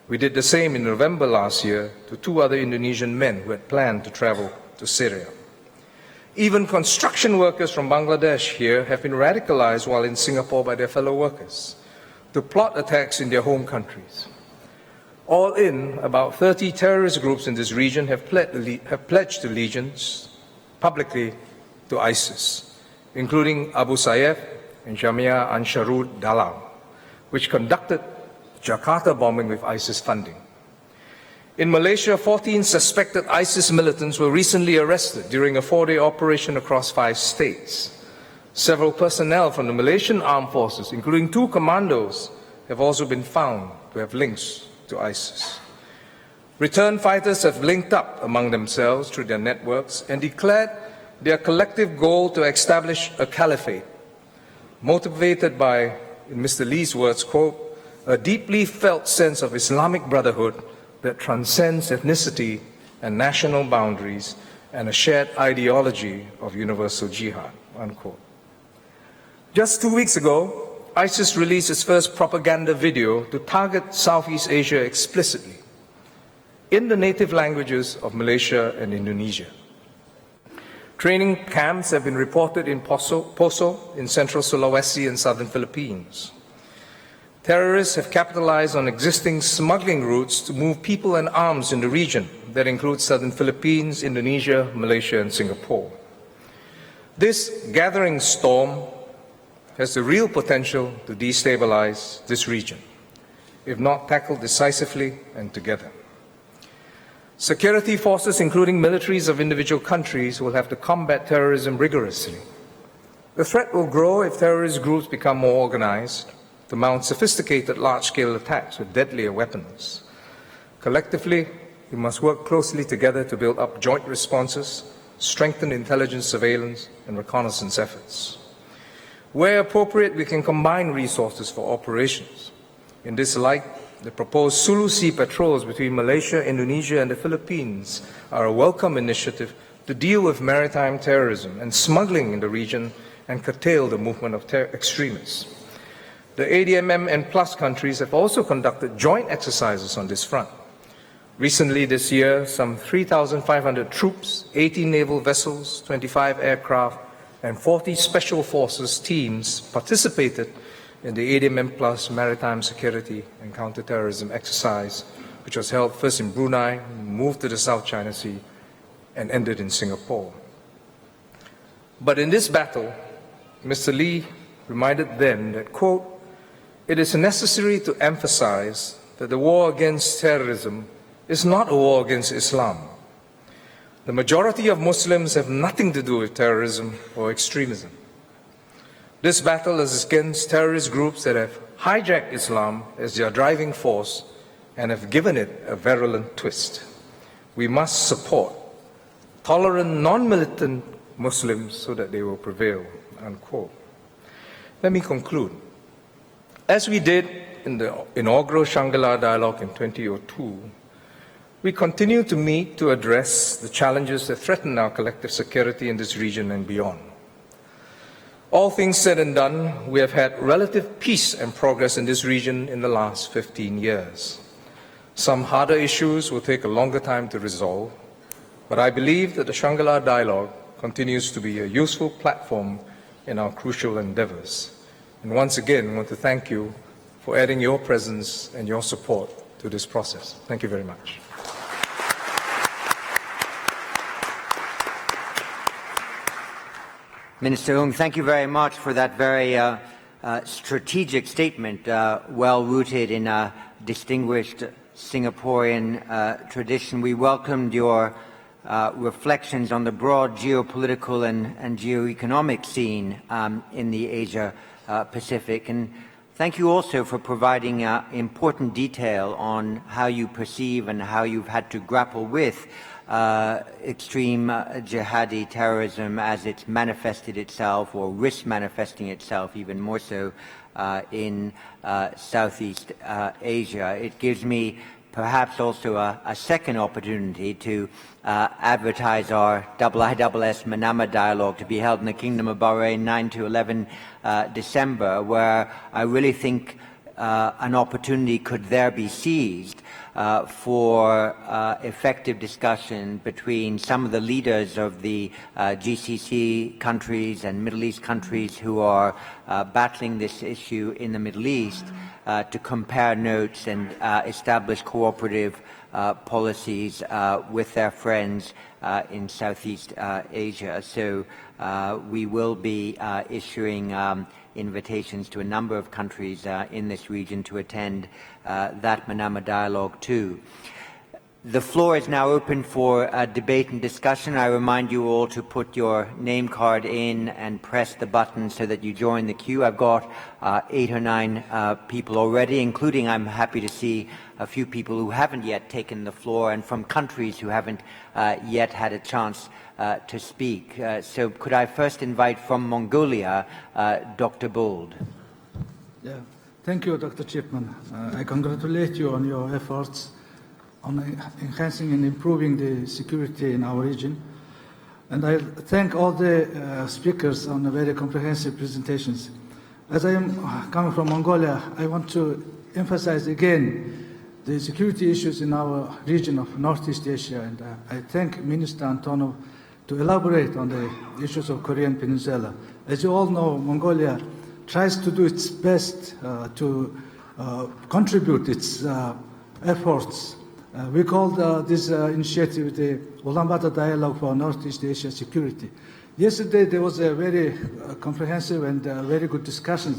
We did the same in November last year to 2 other Indonesian men who had planned to travel to Syria. Even construction workers from Bangladesh here have been radicalized while in Singapore by their fellow workers to plot attacks in their home countries. All in, about 30 terrorist groups in this region have pledged allegiance publicly to ISIS, including Abu Sayyaf and Jamia Ansharud Dalal, which conducted Jakarta bombing with ISIS funding. In Malaysia, 14 suspected ISIS militants were recently arrested during a 4-day operation across 5 states. Several personnel from the Malaysian armed forces, including 2 commandos, have also been found to have links to ISIS. Return fighters have linked up among themselves through their networks and declared their collective goal to establish a caliphate, motivated by, in Mr. Lee's words, quote, a deeply felt sense of Islamic brotherhood that transcends ethnicity and national boundaries and a shared ideology of universal jihad, unquote. Just 2 weeks ago, ISIS released its first propaganda video to target Southeast Asia explicitly in the native languages of Malaysia and Indonesia. Training camps have been reported in Poso in central Sulawesi and southern Philippines. Terrorists have capitalized on existing smuggling routes to move people and arms in the region that includes southern Philippines, Indonesia, Malaysia, and Singapore. This gathering storm has the real potential to destabilize this region, if not tackled decisively and together. Security forces, including militaries of individual countries, will have to combat terrorism rigorously. The threat will grow if terrorist groups become more organized, to mount sophisticated large-scale attacks with deadlier weapons. Collectively, we must work closely together to build up joint responses, strengthen intelligence surveillance and reconnaissance efforts. Where appropriate, we can combine resources for operations. In this light, the proposed Sulu Sea patrols between Malaysia, Indonesia and the Philippines are a welcome initiative to deal with maritime terrorism and smuggling in the region and curtail the movement of extremists. The ADMM and Plus countries have also conducted joint exercises on this front. Recently this year, some 3,500 troops, 18 naval vessels, 25 aircraft, and 40 special forces teams participated in the ADMM Plus Maritime Security and Counterterrorism exercise, which was held first in Brunei, moved to the South China Sea, and ended in Singapore. But in this battle, Mr. Lee reminded them that, quote, it is necessary to emphasize that the war against terrorism is not a war against Islam. The majority of Muslims have nothing to do with terrorism or extremism. This battle is against terrorist groups that have hijacked Islam as their driving force and have given it a virulent twist. We must support tolerant, non-militant Muslims so that they will prevail, unquote. Let me conclude. As we did in the inaugural Shangri-la dialogue in 2002, we continue to meet to address the challenges that threaten our collective security in this region and beyond. All things said and done, we have had relative peace and progress in this region in the last 15 years. Some harder issues will take a longer time to resolve, but I believe that the Shangri-la dialogue continues to be a useful platform in our crucial endeavors. And once again, I want to thank you for adding your presence and your support to this process. Thank you very much. Minister Ung, thank you very much for that very strategic statement, well rooted in a distinguished Singaporean tradition. We welcomed your reflections on the broad geopolitical and geoeconomic scene in the Asia Pacific. And thank you also for providing important detail on how you perceive and how you've had to grapple with extreme jihadi terrorism as it's manifested itself or risk manifesting itself even more so in Southeast Asia. It gives me perhaps also a second opportunity to advertise our IISS Manama Dialogue to be held in the Kingdom of Bahrain 9 to 11 December, where I really think an opportunity could there be seized for effective discussion between some of the leaders of the GCC countries and Middle East countries who are battling this issue in the Middle East, to compare notes and establish cooperative policies with their friends in Southeast Asia. So we will be issuing invitations to a number of countries in this region to attend that Manama Dialogue too. The floor is now open for debate and discussion. I remind you all to put your name card in and press the button so that you join the queue. I've got 8 or 9 people already, including, I'm happy to see, a few people who haven't yet taken the floor and from countries who haven't yet had a chance to speak. So could I first invite from Mongolia, Dr. Bold. Yeah. Thank you, Dr. Chipman. I congratulate you on your efforts on enhancing and improving the security in our region. And I thank all the speakers on the very comprehensive presentations. As I am coming from Mongolia, I want to emphasize again the security issues in our region of Northeast Asia. And I thank Minister Antonov to elaborate on the issues of Korean Peninsula. As you all know, Mongolia tries to do its best to contribute its efforts. We called this initiative the Ulaanbaatar Dialogue for Northeast Asia Security. Yesterday there was a very comprehensive and very good discussion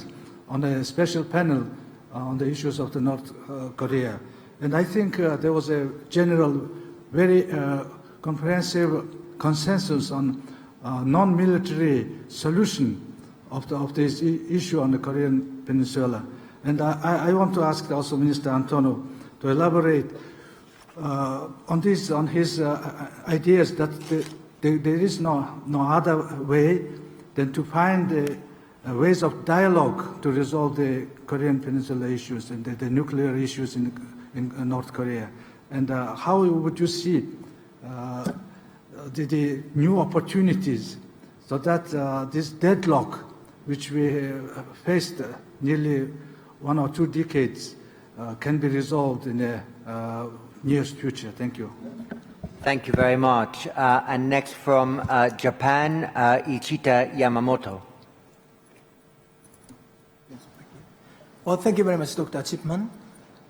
on a special panel on the issues of the North Korea. And I think there was a general, very comprehensive consensus on non-military solution of this issue on the Korean Peninsula. And I want to ask also Minister Antonov to elaborate on his ideas that there is no other way than to find ways of dialogue to resolve the Korean Peninsula issues and the nuclear issues in North Korea. And how would you see the new opportunities so that this deadlock, which we faced nearly 1 or 2 decades, can be resolved in the nearest future? Thank you. Thank you very much. And next from Japan, Ichita Yamamoto. Well, thank you very much, Dr. Chipman.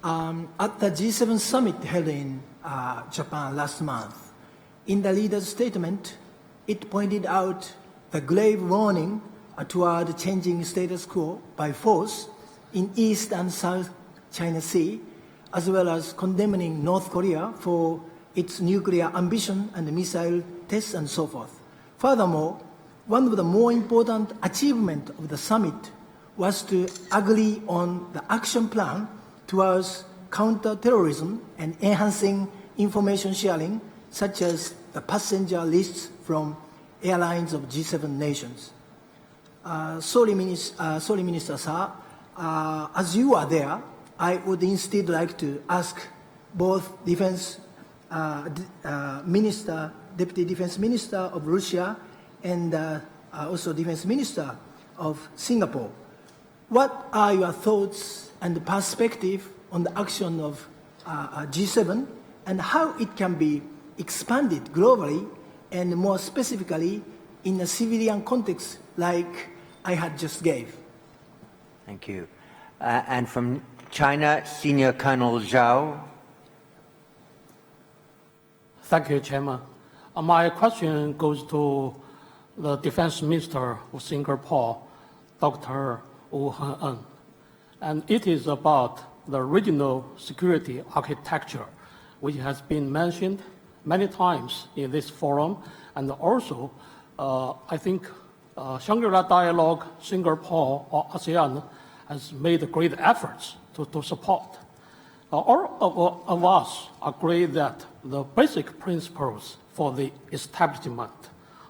At the G7 summit held in Japan last month, in the leader's statement, it pointed out the grave warning toward changing status quo by force in East and South China Sea, as well as condemning North Korea for its nuclear ambition and missile tests and so forth. Furthermore, one of the more important achievements of the summit was to agree on the action plan towards counter-terrorism and enhancing information sharing, such as the passenger lists from airlines of G7 nations. Sorry, Minister Sir, as you are there, I would instead like to ask both Defense Minister, Deputy Defense Minister of Russia and also Defense Minister of Singapore. What are your thoughts and perspective on the action of G7 and how it can be expanded globally and more specifically in a civilian context like I had just gave? Thank you. And from China, Senior Colonel Zhao. Thank you, Chairman. My question goes to the Defense Minister of Singapore, Dr. Wu Heng-en, and it is about the regional security architecture, which has been mentioned many times in this forum, and also I think Shangri-la Dialogue, Singapore or ASEAN has made great efforts to support. All of us agree that the basic principles for the establishment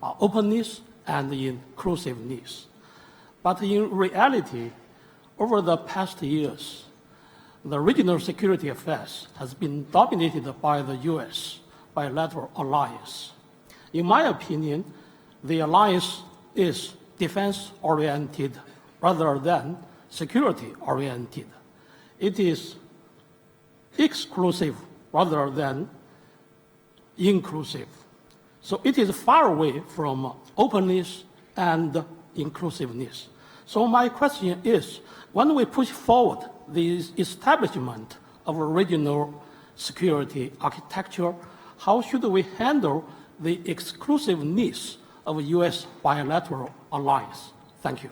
are openness and inclusiveness. But in reality, over the past years, the regional security affairs has been dominated by the U.S. bilateral alliance. In my opinion, the alliance is defense-oriented rather than security-oriented. It is exclusive rather than inclusive. So it is far away from openness and inclusiveness. So my question is, when we push forward the establishment of a regional security architecture, how should we handle the exclusiveness of U.S. bilateral alliance? Thank you.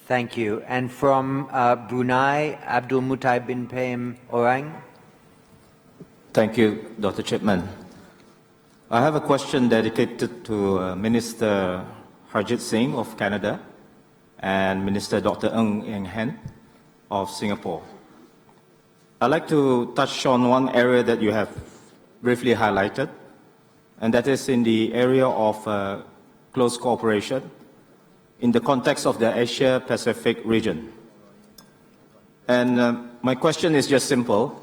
Thank you. And from Brunei, Abdul Mutai bin Payem Orang. Thank you, Dr. Chipman. I have a question dedicated to Minister Harjit Singh of Canada and Minister Dr. Ng Hen of Singapore. I'd like to touch on one area that you have briefly highlighted, and that is in the area of close cooperation in the context of the Asia-Pacific region. And my question is just simple.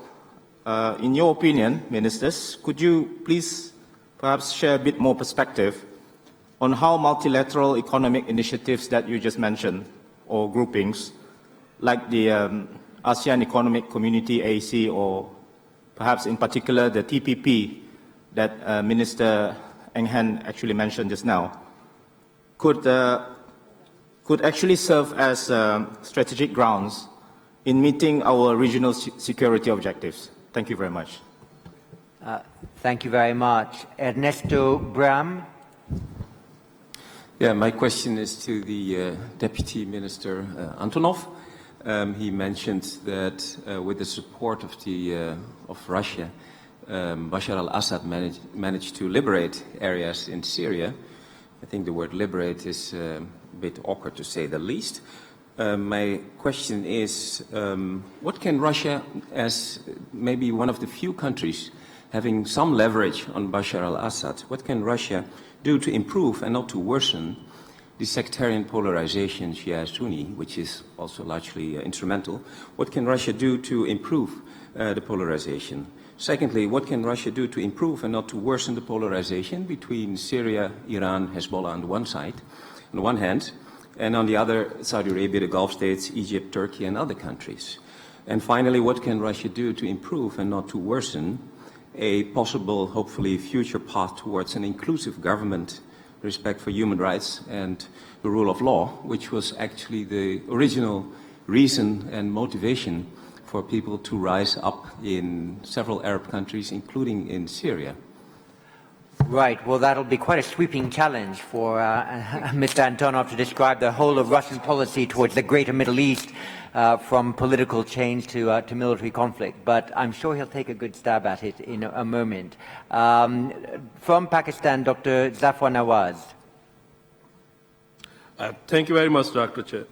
In your opinion, ministers, could you please perhaps share a bit more perspective on how multilateral economic initiatives that you just mentioned, or groupings, like the ASEAN Economic Community AEC, or perhaps in particular the TPP that Minister Ng Hen actually mentioned just now, could actually serve as strategic grounds in meeting our regional security objectives. Thank you very much. Thank you very much. Ernesto Bram. Yeah, my question is to the Deputy Minister Antonov. He mentioned that with the support of Russia, Bashar al-Assad managed to liberate areas in Syria. I think the word liberate is a bit awkward to say the least. My question is, what can Russia, as maybe one of the few countries having some leverage on Bashar al-Assad, what can Russia do to improve and not to worsen the sectarian polarization Shia-Sunni, which is also largely instrumental? What can Russia do to improve the polarization? Secondly, what can Russia do to improve and not to worsen the polarization between Syria, Iran, Hezbollah on the one side, on the one hand, and on the other, Saudi Arabia, the Gulf states, Egypt, Turkey, and other countries? And finally, what can Russia do to improve and not to worsen a possible, hopefully, future path towards an inclusive government, respect for human rights and the rule of law, which was actually the original reason and motivation for people to rise up in several Arab countries, including in Syria? Right. Well, that'll be quite a sweeping challenge for Mr. Antonov to describe the whole of Russian policy towards the greater Middle East, from political change to military conflict. But I'm sure he'll take a good stab at it in a moment. From Pakistan, Dr. Zafar Nawaz. Thank you very much, Dr. Chair.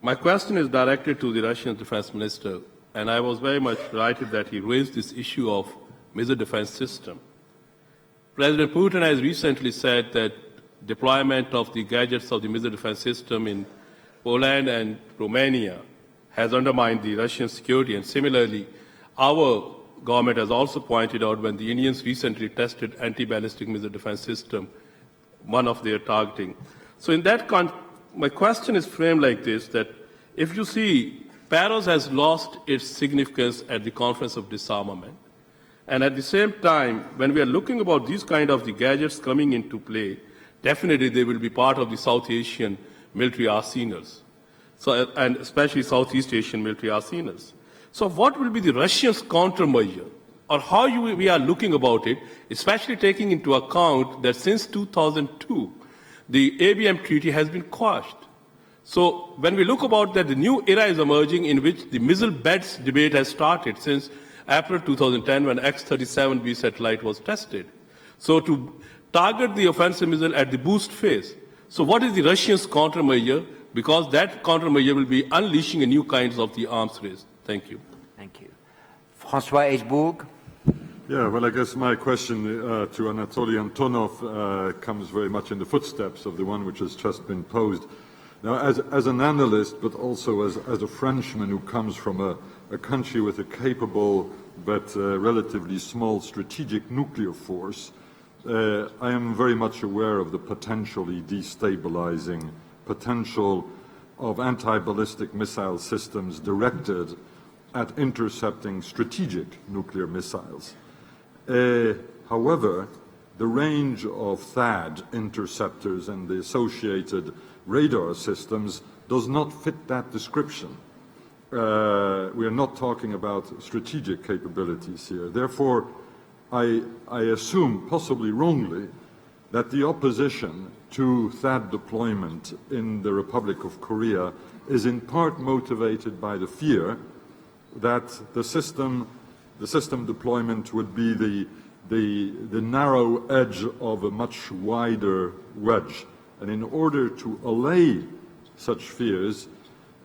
My question is directed to the Russian Defense Minister, and I was very much delighted that he raised this issue of missile defense system. President Putin has recently said that deployment of the gadgets of the missile defense system in Poland and Romania has undermined the Russian security, and similarly, our government has also pointed out when the Indians recently tested anti-ballistic missile defense system, one of their targeting. So in that my question is framed like this, that if you see, Paris has lost its significance at the Conference of Disarmament. And at the same time, when we are looking about these kind of the gadgets coming into play, definitely they will be part of the South Asian military arsenals, and especially Southeast Asian military arsenals. So what will be the Russians' countermeasure, or how we are looking about it, especially taking into account that since 2002, the ABM treaty has been quashed. So when we look about that, the new era is emerging in which the missile beds debate has started since April 2010 when X-37B satellite was tested. So to target the offensive missile at the boost phase. So what is the Russians' countermeasure? Because that countermeasure will be unleashing a new kinds of the arms race. Thank you. Thank you. François Hesbourg. Yeah, well, I guess my question to Anatoly Antonov comes very much in the footsteps of the one which has just been posed. Now, as an analyst, but also as a Frenchman who comes from a country with a capable but relatively small strategic nuclear force, I am very much aware of the potentially destabilizing potential of anti-ballistic missile systems directed at intercepting strategic nuclear missiles. However, the range of THAAD interceptors and the associated radar systems does not fit that description. We are not talking about strategic capabilities here. Therefore, I assume, possibly wrongly, that the opposition to THAAD deployment in the Republic of Korea is in part motivated by the fear that the system deployment would be the narrow edge of a much wider wedge. And in order to allay such fears,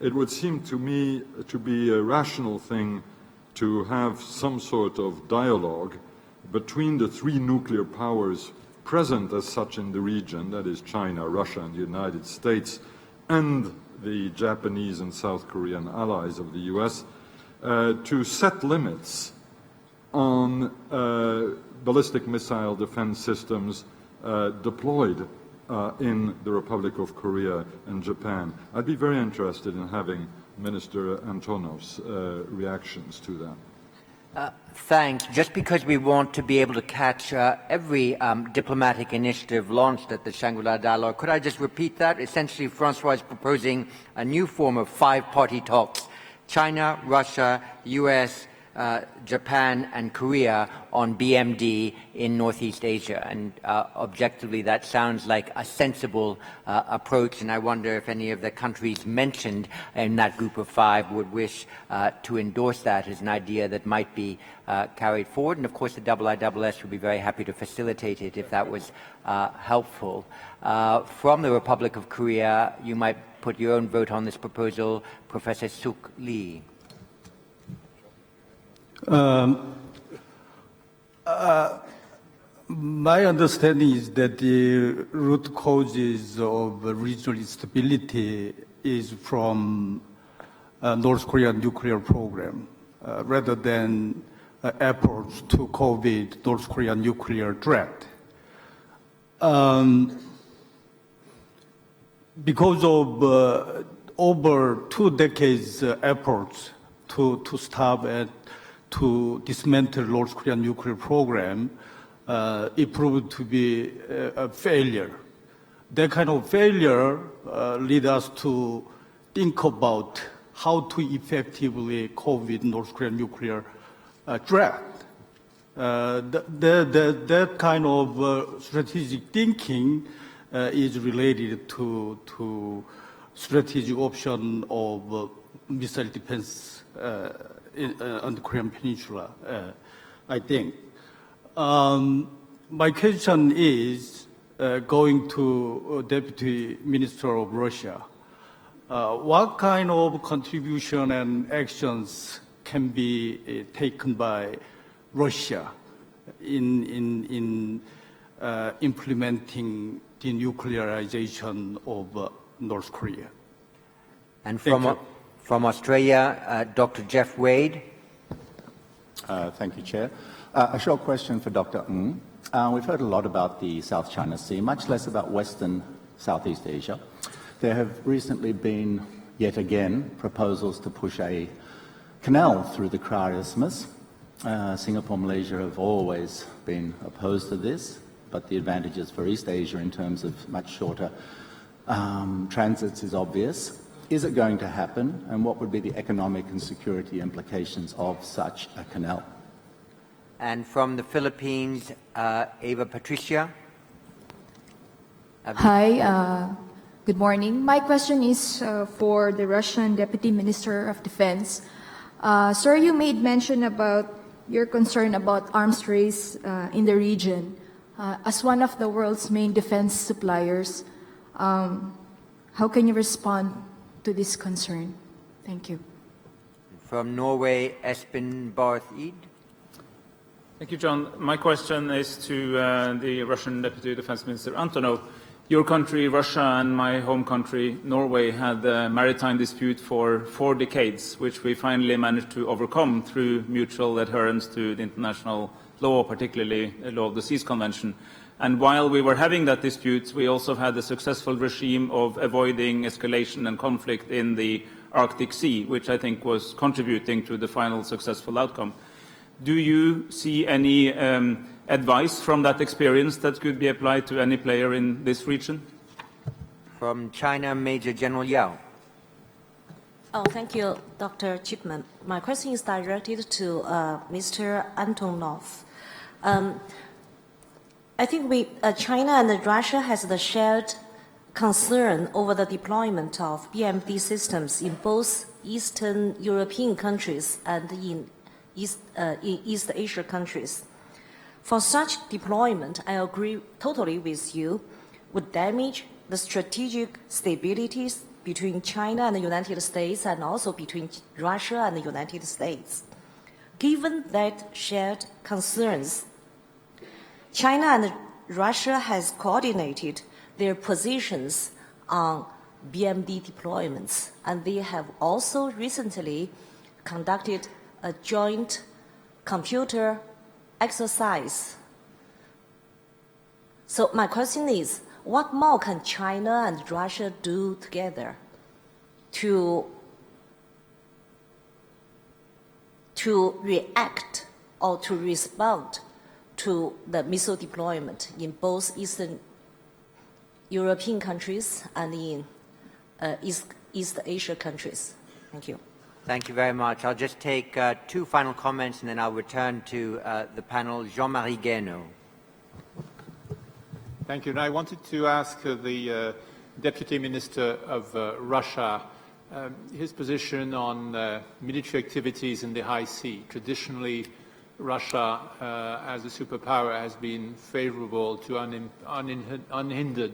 it would seem to me to be a rational thing to have some sort of dialogue between the three nuclear powers present as such in the region, that is China, Russia, and the United States, and the Japanese and South Korean allies of the US, to set limits on ballistic missile defense systems deployed in the Republic of Korea and Japan. I'd be very interested in having Minister Antonov's reactions to that. Thanks. Just because we want to be able to catch every diplomatic initiative launched at the Shangri-la dialogue, could I just repeat that? Essentially, Francois is proposing a new form of five-party talks: China, Russia, US, Japan and Korea on BMD in Northeast Asia. And objectively, that sounds like a sensible approach, and I wonder if any of the countries mentioned in that group of five would wish to endorse that as an idea that might be carried forward. And of course, the IISS would be very happy to facilitate it if that was helpful. From the Republic of Korea, you might put your own vote on this proposal. Professor Suk Lee. My understanding is that the root causes of regional instability is from North Korean nuclear program, rather than efforts to COVID North Korean nuclear threat. Because of over 2 decades efforts to stop and to dismantle North Korean nuclear program, it proved to be a failure. That kind of failure led us to think about how to effectively COVID North Korean nuclear threat. That kind of strategic thinking is related to strategic option of missile defense on the Korean Peninsula, I think. My question is going to Deputy Minister of Russia. What kind of contribution and actions can be taken by Russia in implementing the nuclearization of North Korea? And from Australia, Dr. Jeff Wade. Thank you, Chair. A short question for Dr. Ng. We've heard a lot about the South China Sea, much less about Western Southeast Asia. There have recently been, yet again, proposals to push a canal through the Kra Isthmus. Singapore, Malaysia have always been opposed to this, but the advantages for East Asia in terms of much shorter transits is obvious. Is it going to happen, and what would be the economic and security implications of such a canal? And from the Philippines, Ava Patricia. Hi, good morning. My question is for the Russian Deputy Minister of Defense. Sir, you made mention about your concern about arms race in the region. As one of the world's main defense suppliers, how can you respond to this concern? Thank you. From Norway, Espen Barth Eid. Thank you, John. My question is to the Russian Deputy Defense Minister Antonov. Your country, Russia, and my home country, Norway, had a maritime dispute for 4 decades, which we finally managed to overcome through mutual adherence to the international law, particularly the Law of the Seas Convention. And while we were having that dispute, we also had a successful regime of avoiding escalation and conflict in the Arctic Sea, which I think was contributing to the final successful outcome. Do you see any advice from that experience that could be applied to any player in this region? From China, Major General Yao. Oh, thank you, Dr. Chipman. My question is directed to Mr. Antonov. I think China and Russia has the shared concern over the deployment of BMD systems in both Eastern European countries and in East Asia countries. For such deployment, I agree totally with you, would damage the strategic stabilities between China and the United States and also between Russia and the United States. Given that shared concerns, China and Russia has coordinated their positions on BMD deployments, and they have also recently conducted a joint computer exercise. So my question is, what more can China and Russia do together to react or to respond to the missile deployment in both Eastern European countries and in East Asia countries? Thank you. Thank you very much. I'll just take 2 final comments and then I'll return to the panel. Jean-Marie Guénaud. Thank you. And I wanted to ask the Deputy Minister of Russia his position on military activities in the High Sea. Traditionally, Russia, as a superpower, has been favorable to unhindered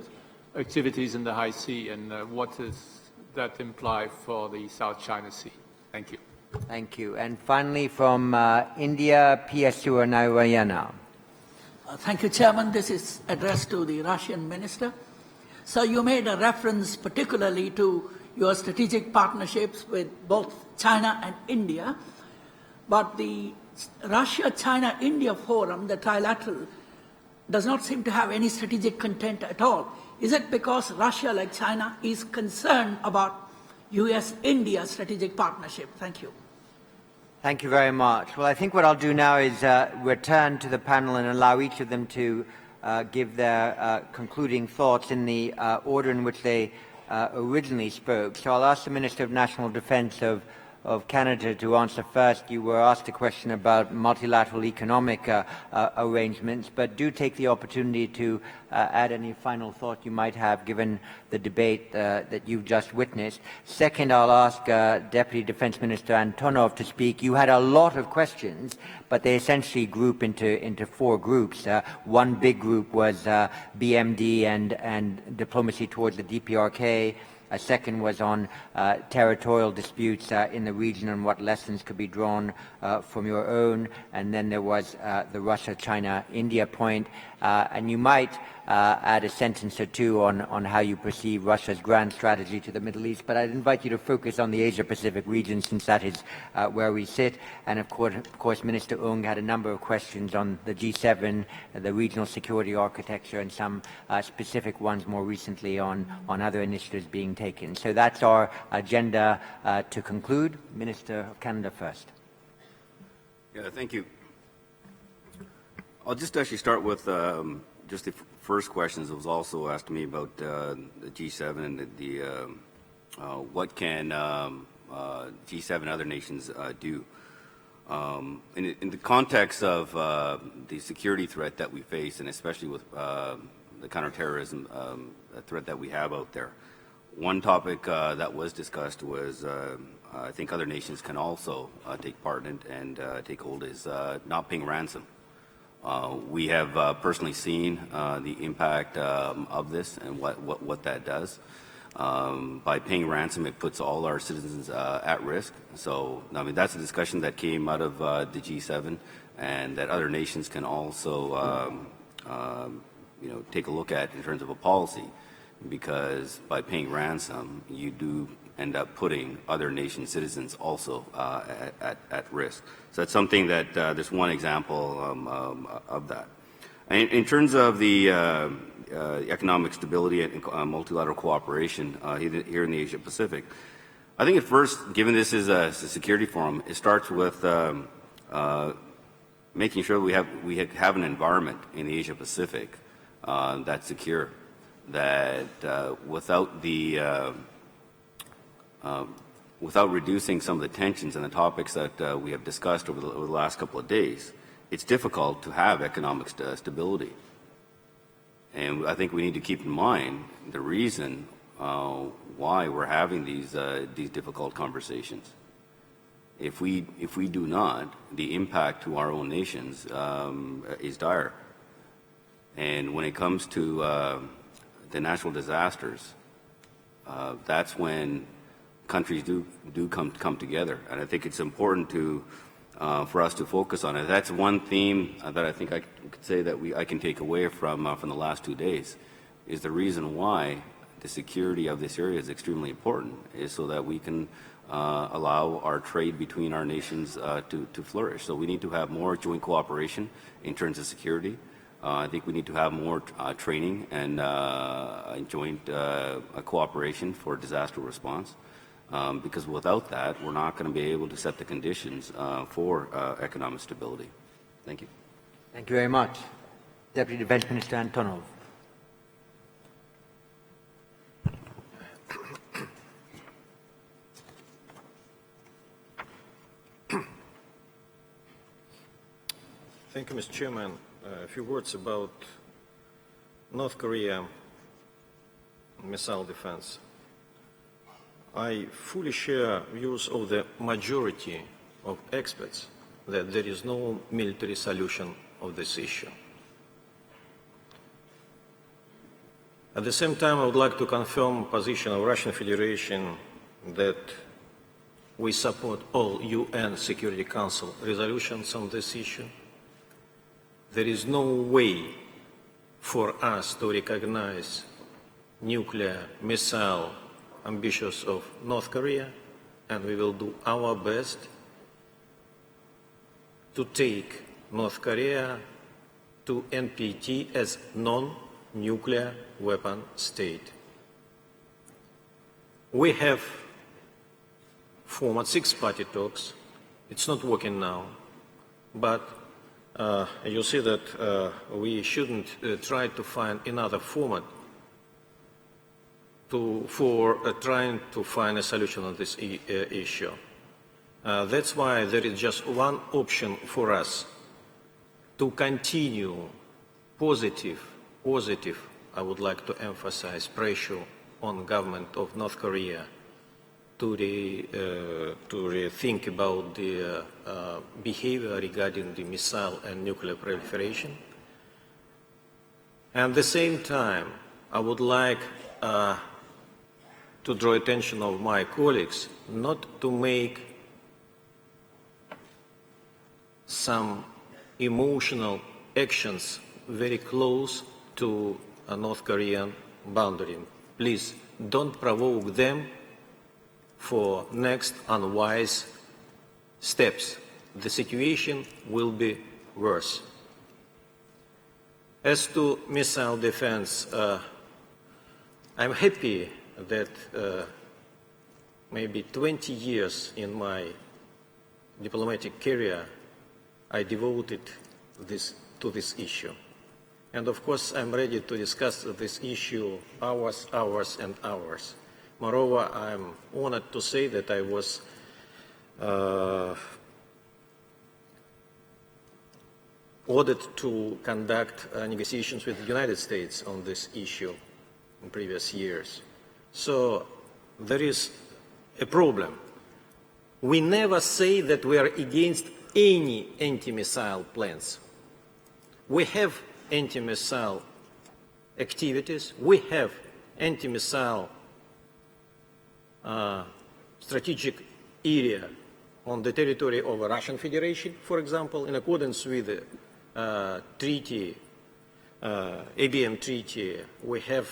activities in the High Sea. And what does that imply for the South China Sea? Thank you. Thank you. And finally, from India, P.S. Narayana. Thank you, Chairman. This is addressed to the Russian minister. So you made a reference particularly to your strategic partnerships with both China and India. But the Russia-China-India forum, the trilateral, does not seem to have any strategic content at all. Is it because Russia, like China, is concerned about U.S.-India strategic partnership? Thank you. Thank you very much. Well, I think what I'll do now is return to the panel and allow each of them to give their concluding thoughts in the order in which they originally spoke. So I'll ask the Minister of National Defense of Canada to answer first. You were asked a question about multilateral economic arrangements, but do take the opportunity to add any final thought you might have given the debate that you've just witnessed. Second, I'll ask Deputy Defense Minister Antonov to speak. You had a lot of questions, but they essentially group into 4 groups. One big group was BMD and diplomacy towards the DPRK. A second was on territorial disputes in the region and what lessons could be drawn from your own. And then there was the Russia, China, India point. And you might add a sentence or 2 on how you perceive Russia's grand strategy to the Middle East. But I'd invite you to focus on the Asia-Pacific region, since that is where we sit. And of course, Minister Ung had a number of questions on the G7, the regional security architecture, and some specific ones more recently on other initiatives being taken. So that's our agenda to conclude. Minister of Canada first. Yeah, thank you. I'll just actually start with just the first questions that was also asked to me about the G7 and what can G7 and other nations do. In the context of the security threat that we face, and especially with the counterterrorism threat that we have out there, one topic that was discussed was I think other nations can also take part and take hold is not paying ransom. We have personally seen the impact of this and what that does. By paying ransom, it puts all our citizens at risk. So, I mean, that's a discussion that came out of the G7, and that other nations can also take a look at in terms of a policy, because by paying ransom, you do end up putting other nation citizens also at risk. So that's something that there's one example of that. In terms of the economic stability and multilateral cooperation here in the Asia Pacific, I think at first, given this is a security forum, it starts with making sure we have an environment in the Asia Pacific that's secure, that without reducing some of the tensions and the topics that we have discussed over the last couple of days, it's difficult to have economic stability. And I think we need to keep in mind the reason why we're having these difficult conversations. If we do not, the impact to our own nations is dire. And when it comes to the natural disasters, that's when countries do come together. And I think it's important for us to focus on it. That's one theme that I think I could say that I can take away from the last 2 days, is the reason why the security of this area is extremely important, is so that we can allow our trade between our nations to flourish. So we need to have more joint cooperation in terms of security. I think we need to have more training and joint cooperation for disaster response. Because without that, we're not going to be able to set the conditions for economic stability. Thank you. Thank you very much. Deputy Defense Minister Antonov. Thank you, Mr. Chairman. A few words about North Korea missile defense. I fully share views of the majority of experts that there is no military solution of this issue. At the same time, I would like to confirm the position of Russian Federation that we support all UN Security Council resolutions on this issue. There is no way for us to recognize nuclear missile ambitions of North Korea, and we will do our best to take North Korea to NPT as non-nuclear weapon state. We have formed 6-party talks. It's not working now, but you see that we shouldn't try to find another format for trying to find a solution on this issue. That's why there is just one option for us: to continue positive, I would like to emphasize, pressure on government of North Korea to rethink about the behavior regarding the missile and nuclear proliferation. And at the same time, I would like to draw attention of my colleagues not to make some emotional actions very close to a North Korean boundary. Please don't provoke them for next unwise steps. The situation will be worse. As to missile defense, I'm happy that maybe 20 years in my diplomatic career I devoted to this issue. And of course, I'm ready to discuss this issue hours and hours. Moreover, I'm honored to say that I was ordered to conduct negotiations with the United States on this issue in previous years. So there is a problem. We never say that we are against any anti-missile plans. We have anti-missile activities. We have anti-missile strategic area on the territory of the Russian Federation, for example, in accordance with the treaty ABM treaty, we have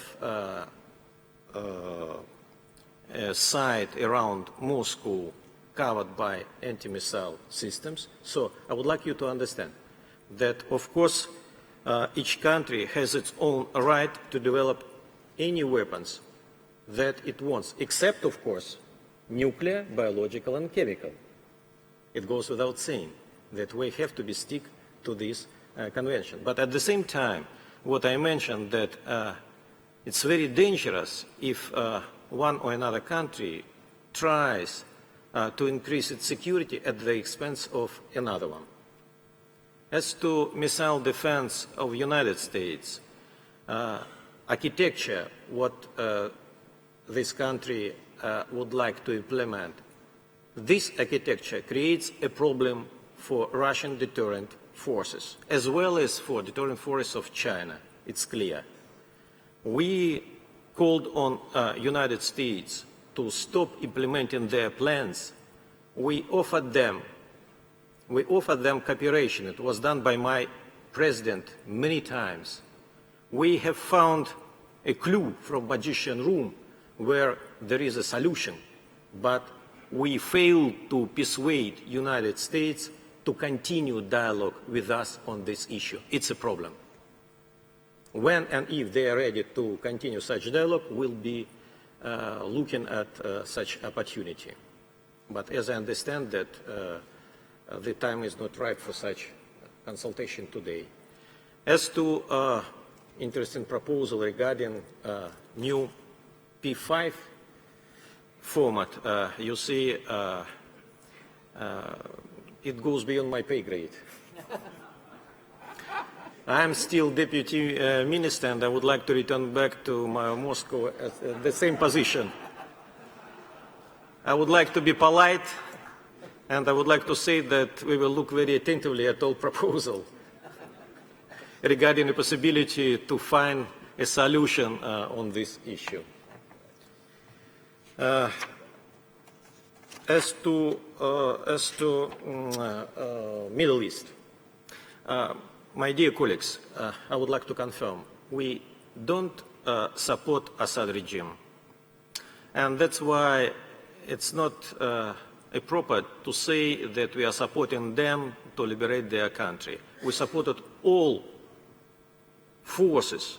a site around Moscow covered by anti-missile systems. So I would like you to understand that, of course, each country has its own right to develop any weapons that it wants, except, of course, nuclear, biological, and chemical. It goes without saying that we have to stick to this convention. But at the same time, what I mentioned, that it's very dangerous if one or another country tries to increase its security at the expense of another one. As to missile defense of the United States, architecture, what this country would like to implement, this architecture creates a problem for Russian deterrent forces, as well as for deterrent forces of China. It's clear. We called on United States to stop implementing their plans. We offered them cooperation. It was done by my president many times. We have found a clue from magician room where there is a solution, but we failed to persuade United States to continue dialogue with us on this issue. It's a problem. When and if they are ready to continue such dialogue, we'll be looking at such opportunity. But as I understand that the time is not right for such consultation today. As to interesting proposal regarding new P5 format, you see, it goes beyond my pay grade. I'm still deputy minister, and I would like to return back to my Moscow at the same position. I would like to be polite, and I would like to say that we will look very attentively at all proposals regarding the possibility to find a solution on this issue. As to Middle East, my dear colleagues, I would like to confirm we don't support Assad regime, and that's why it's not appropriate to say that we are supporting them to liberate their country. We supported all forces,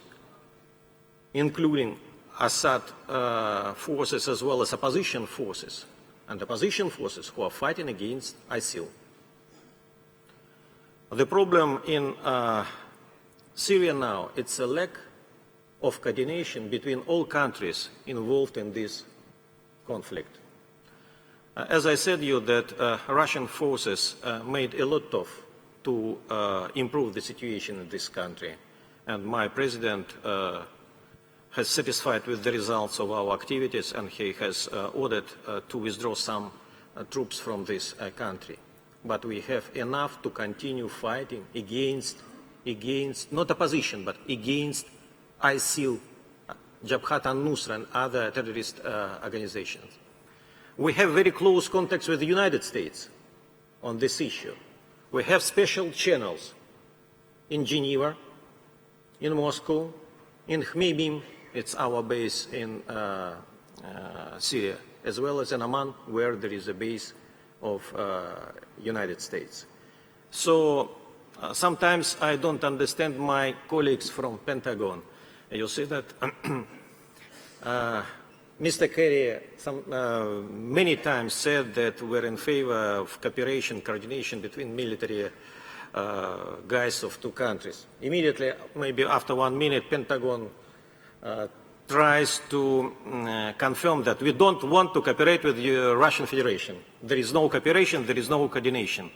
including Assad forces as well as opposition forces, and opposition forces who are fighting against ISIL. The problem in Syria now, it's a lack of coordination between all countries involved in this conflict. As I said to you that Russian forces made a lot to improve the situation in this country, and my president has satisfied with the results of our activities, and he has ordered to withdraw some troops from this country. But we have enough to continue fighting against not opposition, but against ISIL, Jabhat al-Nusra, and other terrorist organizations. We have very close contacts with the United States on this issue. We have special channels in Geneva, in Moscow, in Khmeimim, it's our base in Syria, as well as in Amman, where there is a base of United States. So sometimes I don't understand my colleagues from Pentagon. You see that Mr. Kerry many times said that we're in favor of cooperation, coordination between military guys of two countries. Immediately, maybe after 1 minute, Pentagon tries to confirm that we don't want to cooperate with the Russian Federation. There is no cooperation, there is no coordination.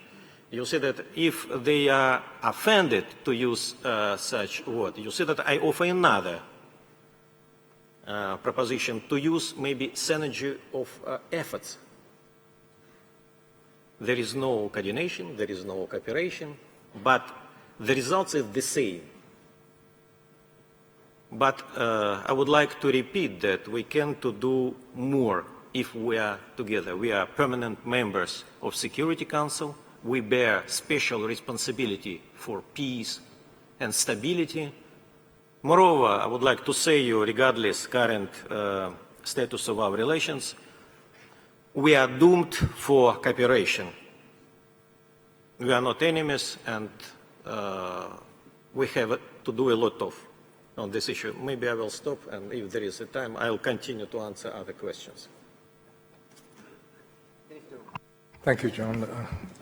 You see that if they are offended to use such word, you see that I offer another proposition to use maybe synergy of efforts. There is no coordination, there is no cooperation, but the results is the same. But I would like to repeat that we can do more if we are together. We are permanent members of Security Council. We bear special responsibility for peace and stability, Moreover, I would like to say you, regardless current status of our relations, we are doomed for cooperation. We are not enemies, and we have to do a lot on this issue. Maybe I will stop, and if there is a time, I will continue to answer other questions. Thank you, John.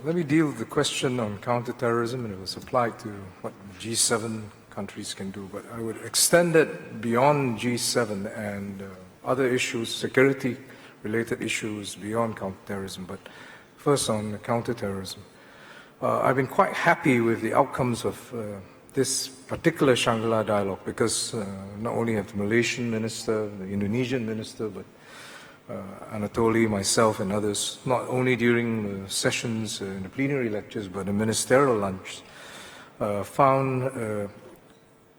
Let me deal with the question on counterterrorism, and it was applied to what G7 countries can do, but I would extend it beyond G7 and other issues, security-related issues beyond counterterrorism. But first on counterterrorism. I've been quite happy with the outcomes of this particular Shangri-la dialogue because not only have the Malaysian minister, the Indonesian minister, but Anatoly, myself and others, not only during the sessions in the plenary lectures, but the ministerial lunch, found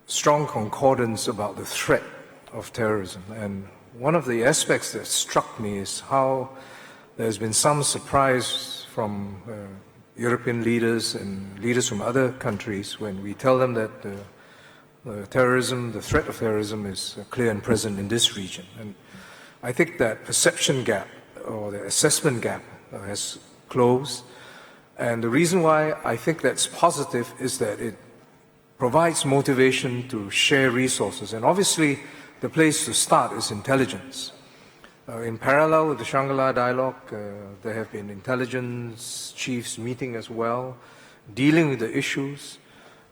strong concordance about the threat of terrorism. And one of the aspects that struck me is how there's been some surprise from European leaders and leaders from other countries when we tell them that the threat of terrorism is clear and present in this region. And I think that perception gap or the assessment gap has closed. And the reason why I think that's positive is that it provides motivation to share resources. And obviously, the place to start is intelligence. In parallel with the Shangri-La dialogue, there have been intelligence chiefs meeting as well, dealing with the issues.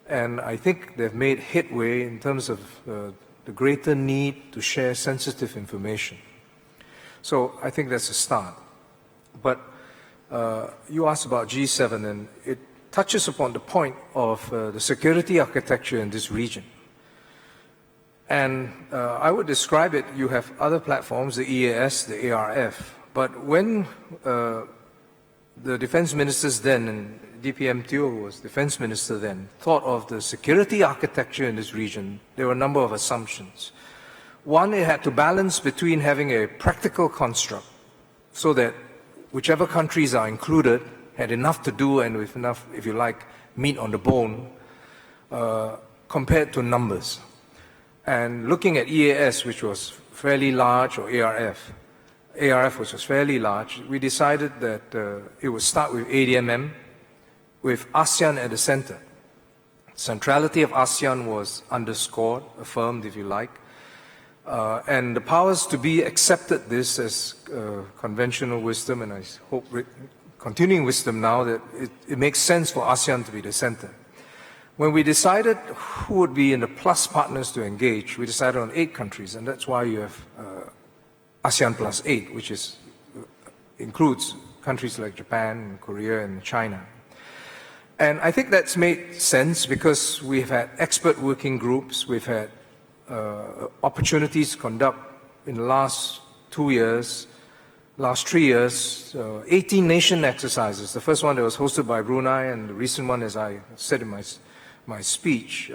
And I think they've made headway in terms of the greater need to share sensitive information. So I think that's a start. But you asked about G7, and it touches upon the point of the security architecture in this region. And I would describe it, you have other platforms, the EAS, the ARF, but when the defense ministers then, and DPM Teo was defense minister then, thought of the security architecture in this region, there were a number of assumptions. One, it had to balance between having a practical construct so that whichever countries are included had enough to do and with enough, if you like, meat on the bone compared to numbers. And looking at EAS, which was fairly large, or ARF, which was fairly large, we decided that it would start with ADMM, with ASEAN at the center. Centrality of ASEAN was underscored, affirmed, if you like. And the powers to be accepted this as conventional wisdom, and I hope continuing wisdom now, that it makes sense for ASEAN to be the center. When we decided who would be in the plus partners to engage, we decided on 8 countries, and that's why you have ASEAN plus 8, which includes countries like Japan, Korea, and China. And I think that's made sense because we've had expert working groups, we've had opportunities to conduct in the last 2 years, last 3 years, 18 nation exercises. The first one that was hosted by Brunei, and the recent one, as I said in my speech,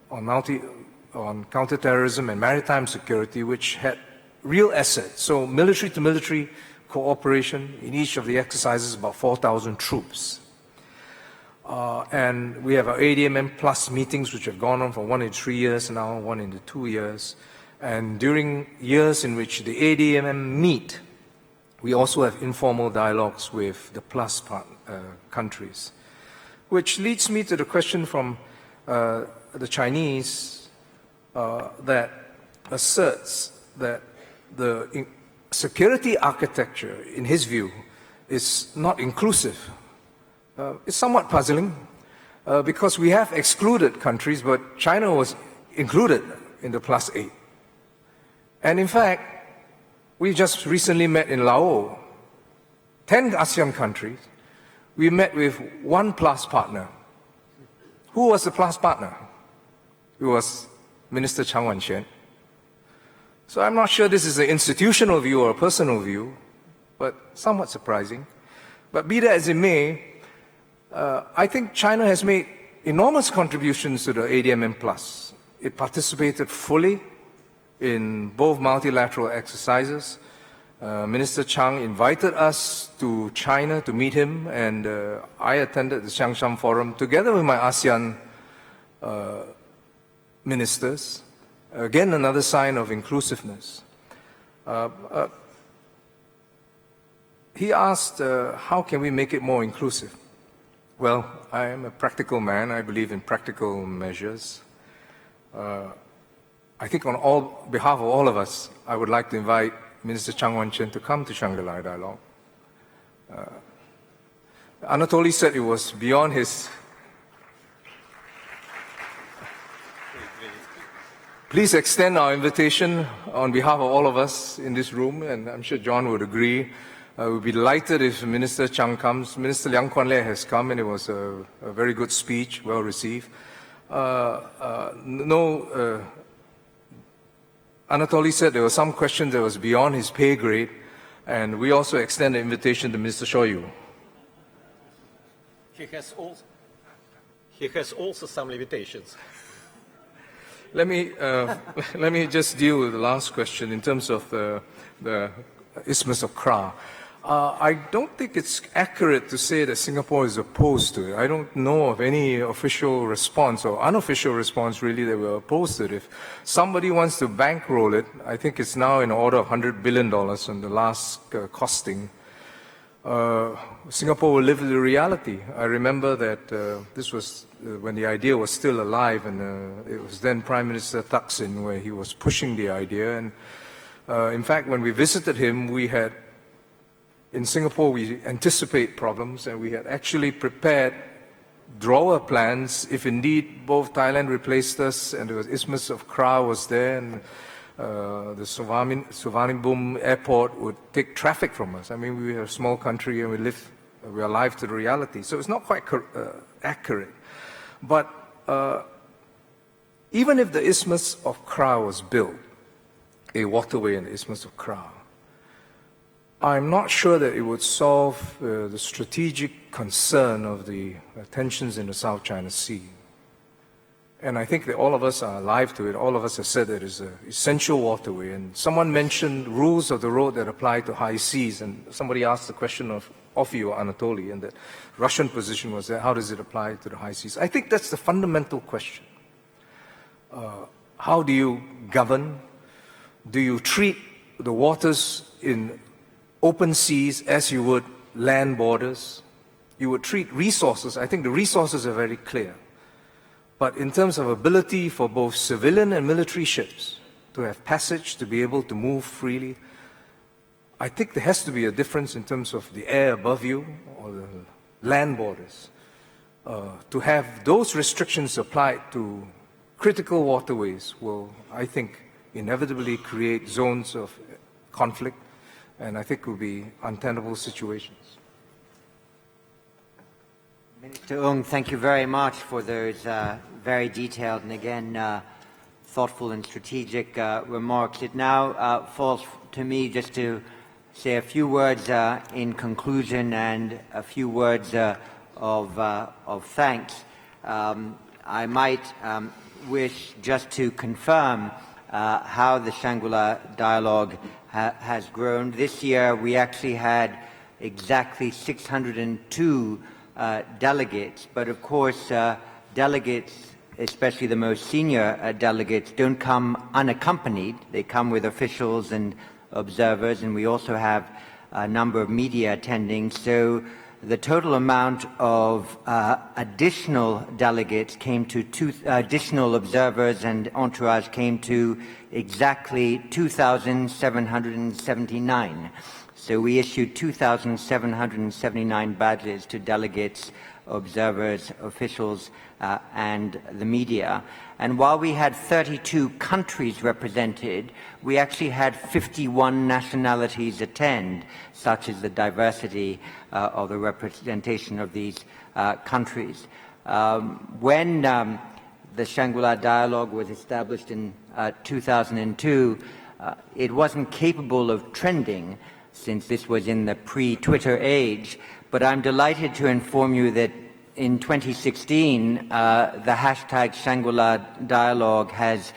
on counterterrorism and maritime security, which had real assets. So military to military cooperation in each of the exercises, about 4,000 troops. And we have our ADMM plus meetings, which have gone on for 1 in 3 years now, 1 in 2 years. And during years in which the ADMM meet, we also have informal dialogues with the plus countries. Which leads me to the question from the Chinese that asserts that the security architecture, in his view, is not inclusive. It's somewhat puzzling because we have excluded countries, but China was included in the plus 8. And in fact, we just recently met in Laos, 10 ASEAN countries. We met with 1 plus partner. Who was the plus partner? It was Minister Chang Wan-shen. So I'm not sure this is an institutional view or a personal view, but somewhat surprising. But be that as it may, I think China has made enormous contributions to the ADMM Plus. It participated fully in both multilateral exercises. Minister Chang invited us to China to meet him, and I attended the Xiangshan Forum together with my ASEAN ministers. Again, another sign of inclusiveness. He asked, how can we make it more inclusive? Well, I am a practical man. I believe in practical measures. I think on behalf of all of us, I would like to invite Minister Chang Wan-chen to come to Shangri-La Dialogue. Anatoly said it was beyond his... Please extend our invitation on behalf of all of us in this room, and I'm sure John would agree. We'll be delighted if Minister Chang comes. Minister Liang Kuan-leh has come, and it was a very good speech, well received. Anatoly said there were some questions that was beyond his pay grade, and we also extend an invitation to Mr. Shoyu. He has also some limitations. Let me just deal with the last question in terms of the Isthmus of Kra. I don't think it's accurate to say that Singapore is opposed to it. I don't know of any official response or unofficial response really that we're opposed to it. If somebody wants to bankroll it, I think it's now in order of $100 billion on the last costing. Singapore will live with the reality. I remember that this was when the idea was still alive, and it was then Prime Minister Thaksin where he was pushing the idea. And in fact, when we visited him, in Singapore, we anticipate problems, and we had actually prepared drawer plans if indeed both Thailand replaced us and the Isthmus of Kra was there, and the Suvarnabhumi airport would take traffic from us. I mean, we are a small country and we are alive to the reality. So it's not quite accurate. But even if the Isthmus of Kra was built, a waterway in the Isthmus of Kra, I'm not sure that it would solve the strategic concern of the tensions in the South China Sea. And I think that all of us are alive to it. All of us have said that it is an essential waterway. And someone mentioned rules of the road that apply to high seas. And somebody asked the question of you, Anatoly, and the Russian position was that, how does it apply to the high seas? I think that's the fundamental question. How do you govern? Do you treat the waters in open seas as you would land borders? You would treat resources. I think the resources are very clear. But in terms of ability for both civilian and military ships to have passage, to be able to move freely, I think there has to be a difference in terms of the air above you or the land borders. To have those restrictions applied to critical waterways will, I think, inevitably create zones of conflict, and I think will be untenable situations. Minister Ung, thank you very much for those very detailed and again thoughtful and strategic remarks. It now falls to me just to say a few words in conclusion and a few words of thanks. I might wish just to confirm how the Shangri-La Dialogue has grown. This year we actually had exactly 602 delegates, but of course delegates, especially the most senior delegates, don't come unaccompanied. They come with officials and observers, and we also have a number of media attending. So the total amount of additional delegates came to additional observers and entourage came to exactly 2,779. So we issued 2,779 badges to delegates, observers, officials, and the media. And while we had 32 countries represented, we actually had 51 nationalities attend, such as the diversity of the representation of these countries. When the Shangri-La Dialogue was established in 2002, it wasn't capable of trending, since this was in the pre-Twitter age, but I'm delighted to inform you that in 2016, the hashtag Shangri-La Dialogue has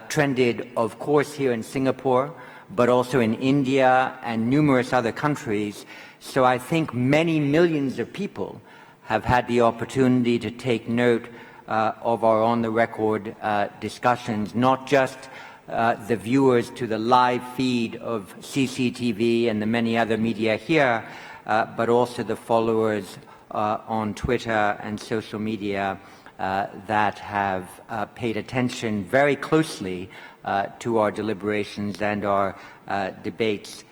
trended, of course, here in Singapore, but also in India and numerous other countries. So I think many millions of people have had the opportunity to take note of our on-the-record discussions, not just the viewers to the live feed of CCTV and the many other media here, but also the followers on Twitter and social media that have paid attention very closely to our deliberations and our debates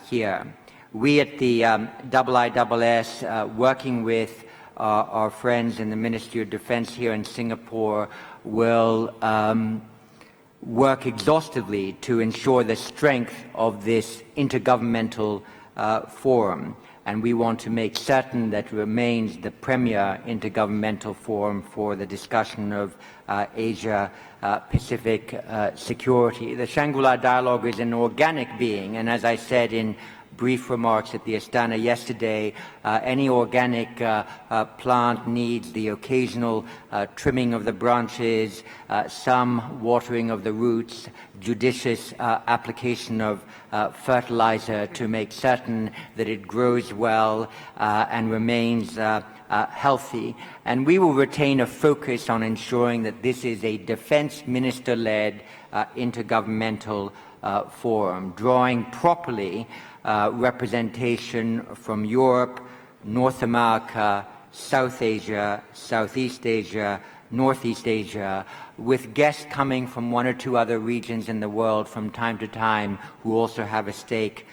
here. We at the IISS, working with our friends in the Ministry of Defense here in Singapore, will work exhaustively to ensure the strength of this intergovernmental forum. And we want to make certain that it remains the premier intergovernmental forum for the discussion of Asia-Pacific security. The Shangri-la dialogue is an organic being, and as I said in brief remarks at the Astana yesterday, any organic plant needs the occasional trimming of the branches, some watering of the roots, judicious application of fertilizer to make certain that it grows well and remains healthy. And we will retain a focus on ensuring that this is a defense minister-led intergovernmental forum, drawing properly representation from Europe, North America, South Asia, Southeast Asia, Northeast Asia, with guests coming from one or two other regions in the world from time to time who also have a stake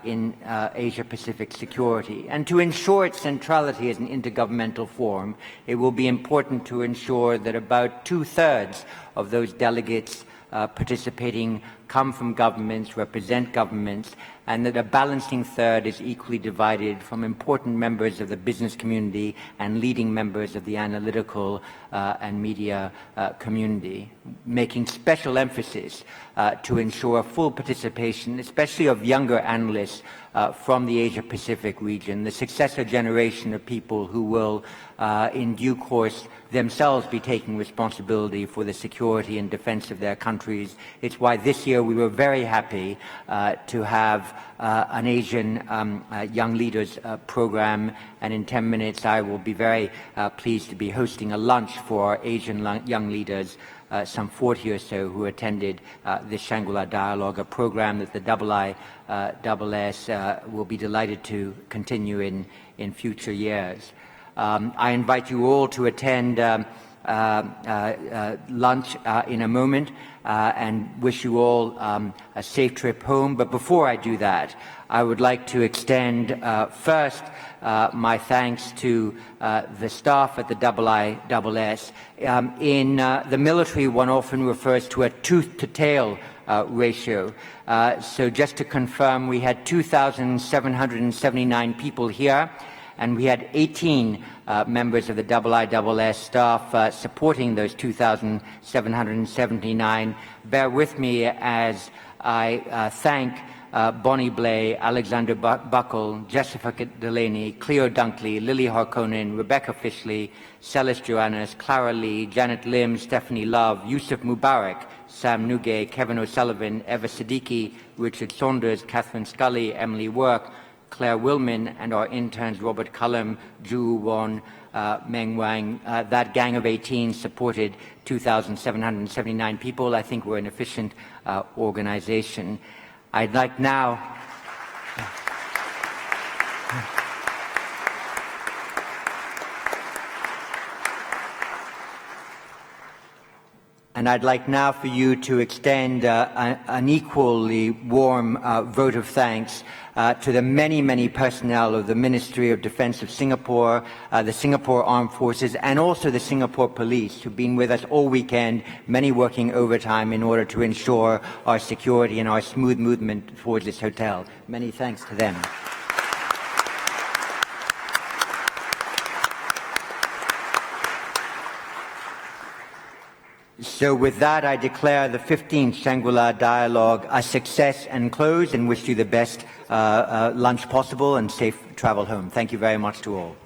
in Asia-Pacific security. And to ensure its centrality as an intergovernmental forum, it will be important to ensure that about 2/3 of those delegates participating come from governments, represent governments, and that a balancing third is equally divided from important members of the business community and leading members of the analytical and media community, making special emphasis to ensure full participation, especially of younger analysts from the Asia-Pacific region, the successor generation of people who will, in due course, themselves be taking responsibility for the security and defense of their countries. It's why this year we were very happy to have an Asian Young Leaders program, and in 10 minutes I will be very pleased to be hosting a lunch for Asian young leaders, some 40 or so who attended the Shangri-la Dialogue, a program that the IISS will be delighted to continue in future years. I invite you all to attend lunch in a moment and wish you all a safe trip home. But before I do that, I would like to extend first my thanks to the staff at the IISS. In the military, one often refers to a tooth-to-tail ratio. So just to confirm, we had 2,779 people here, and we had 18 members of the IISS staff supporting those 2,779. Bear with me as I thank Bonnie Blay, Alexander Buckle, Jessica Delaney, Cleo Dunkley, Lily Harkonnen, Rebecca Fishley, Celis Joannis, Clara Lee, Janet Lim, Stephanie Love, Yusuf Mubarak, Sam Nugay, Kevin O'Sullivan, Eva Siddiqui, Richard Saunders, Catherine Scully, Emily Work, Claire Willman, and our interns Robert Cullum, Ju Won, Meng Wang. That gang of 18 supported 2,779 people. I think we're an efficient organization. I'd like now for you to extend an equally warm vote of thanks to the many, many personnel of the Ministry of Defense of Singapore, the Singapore Armed Forces, and also the Singapore Police, who've been with us all weekend, many working overtime in order to ensure our security and our smooth movement towards this hotel. Many thanks to them. So with that, I declare the 15th Shangri-La Dialogue a success and closed, and wish you the best lunch possible and safe travel home. Thank you very much to all.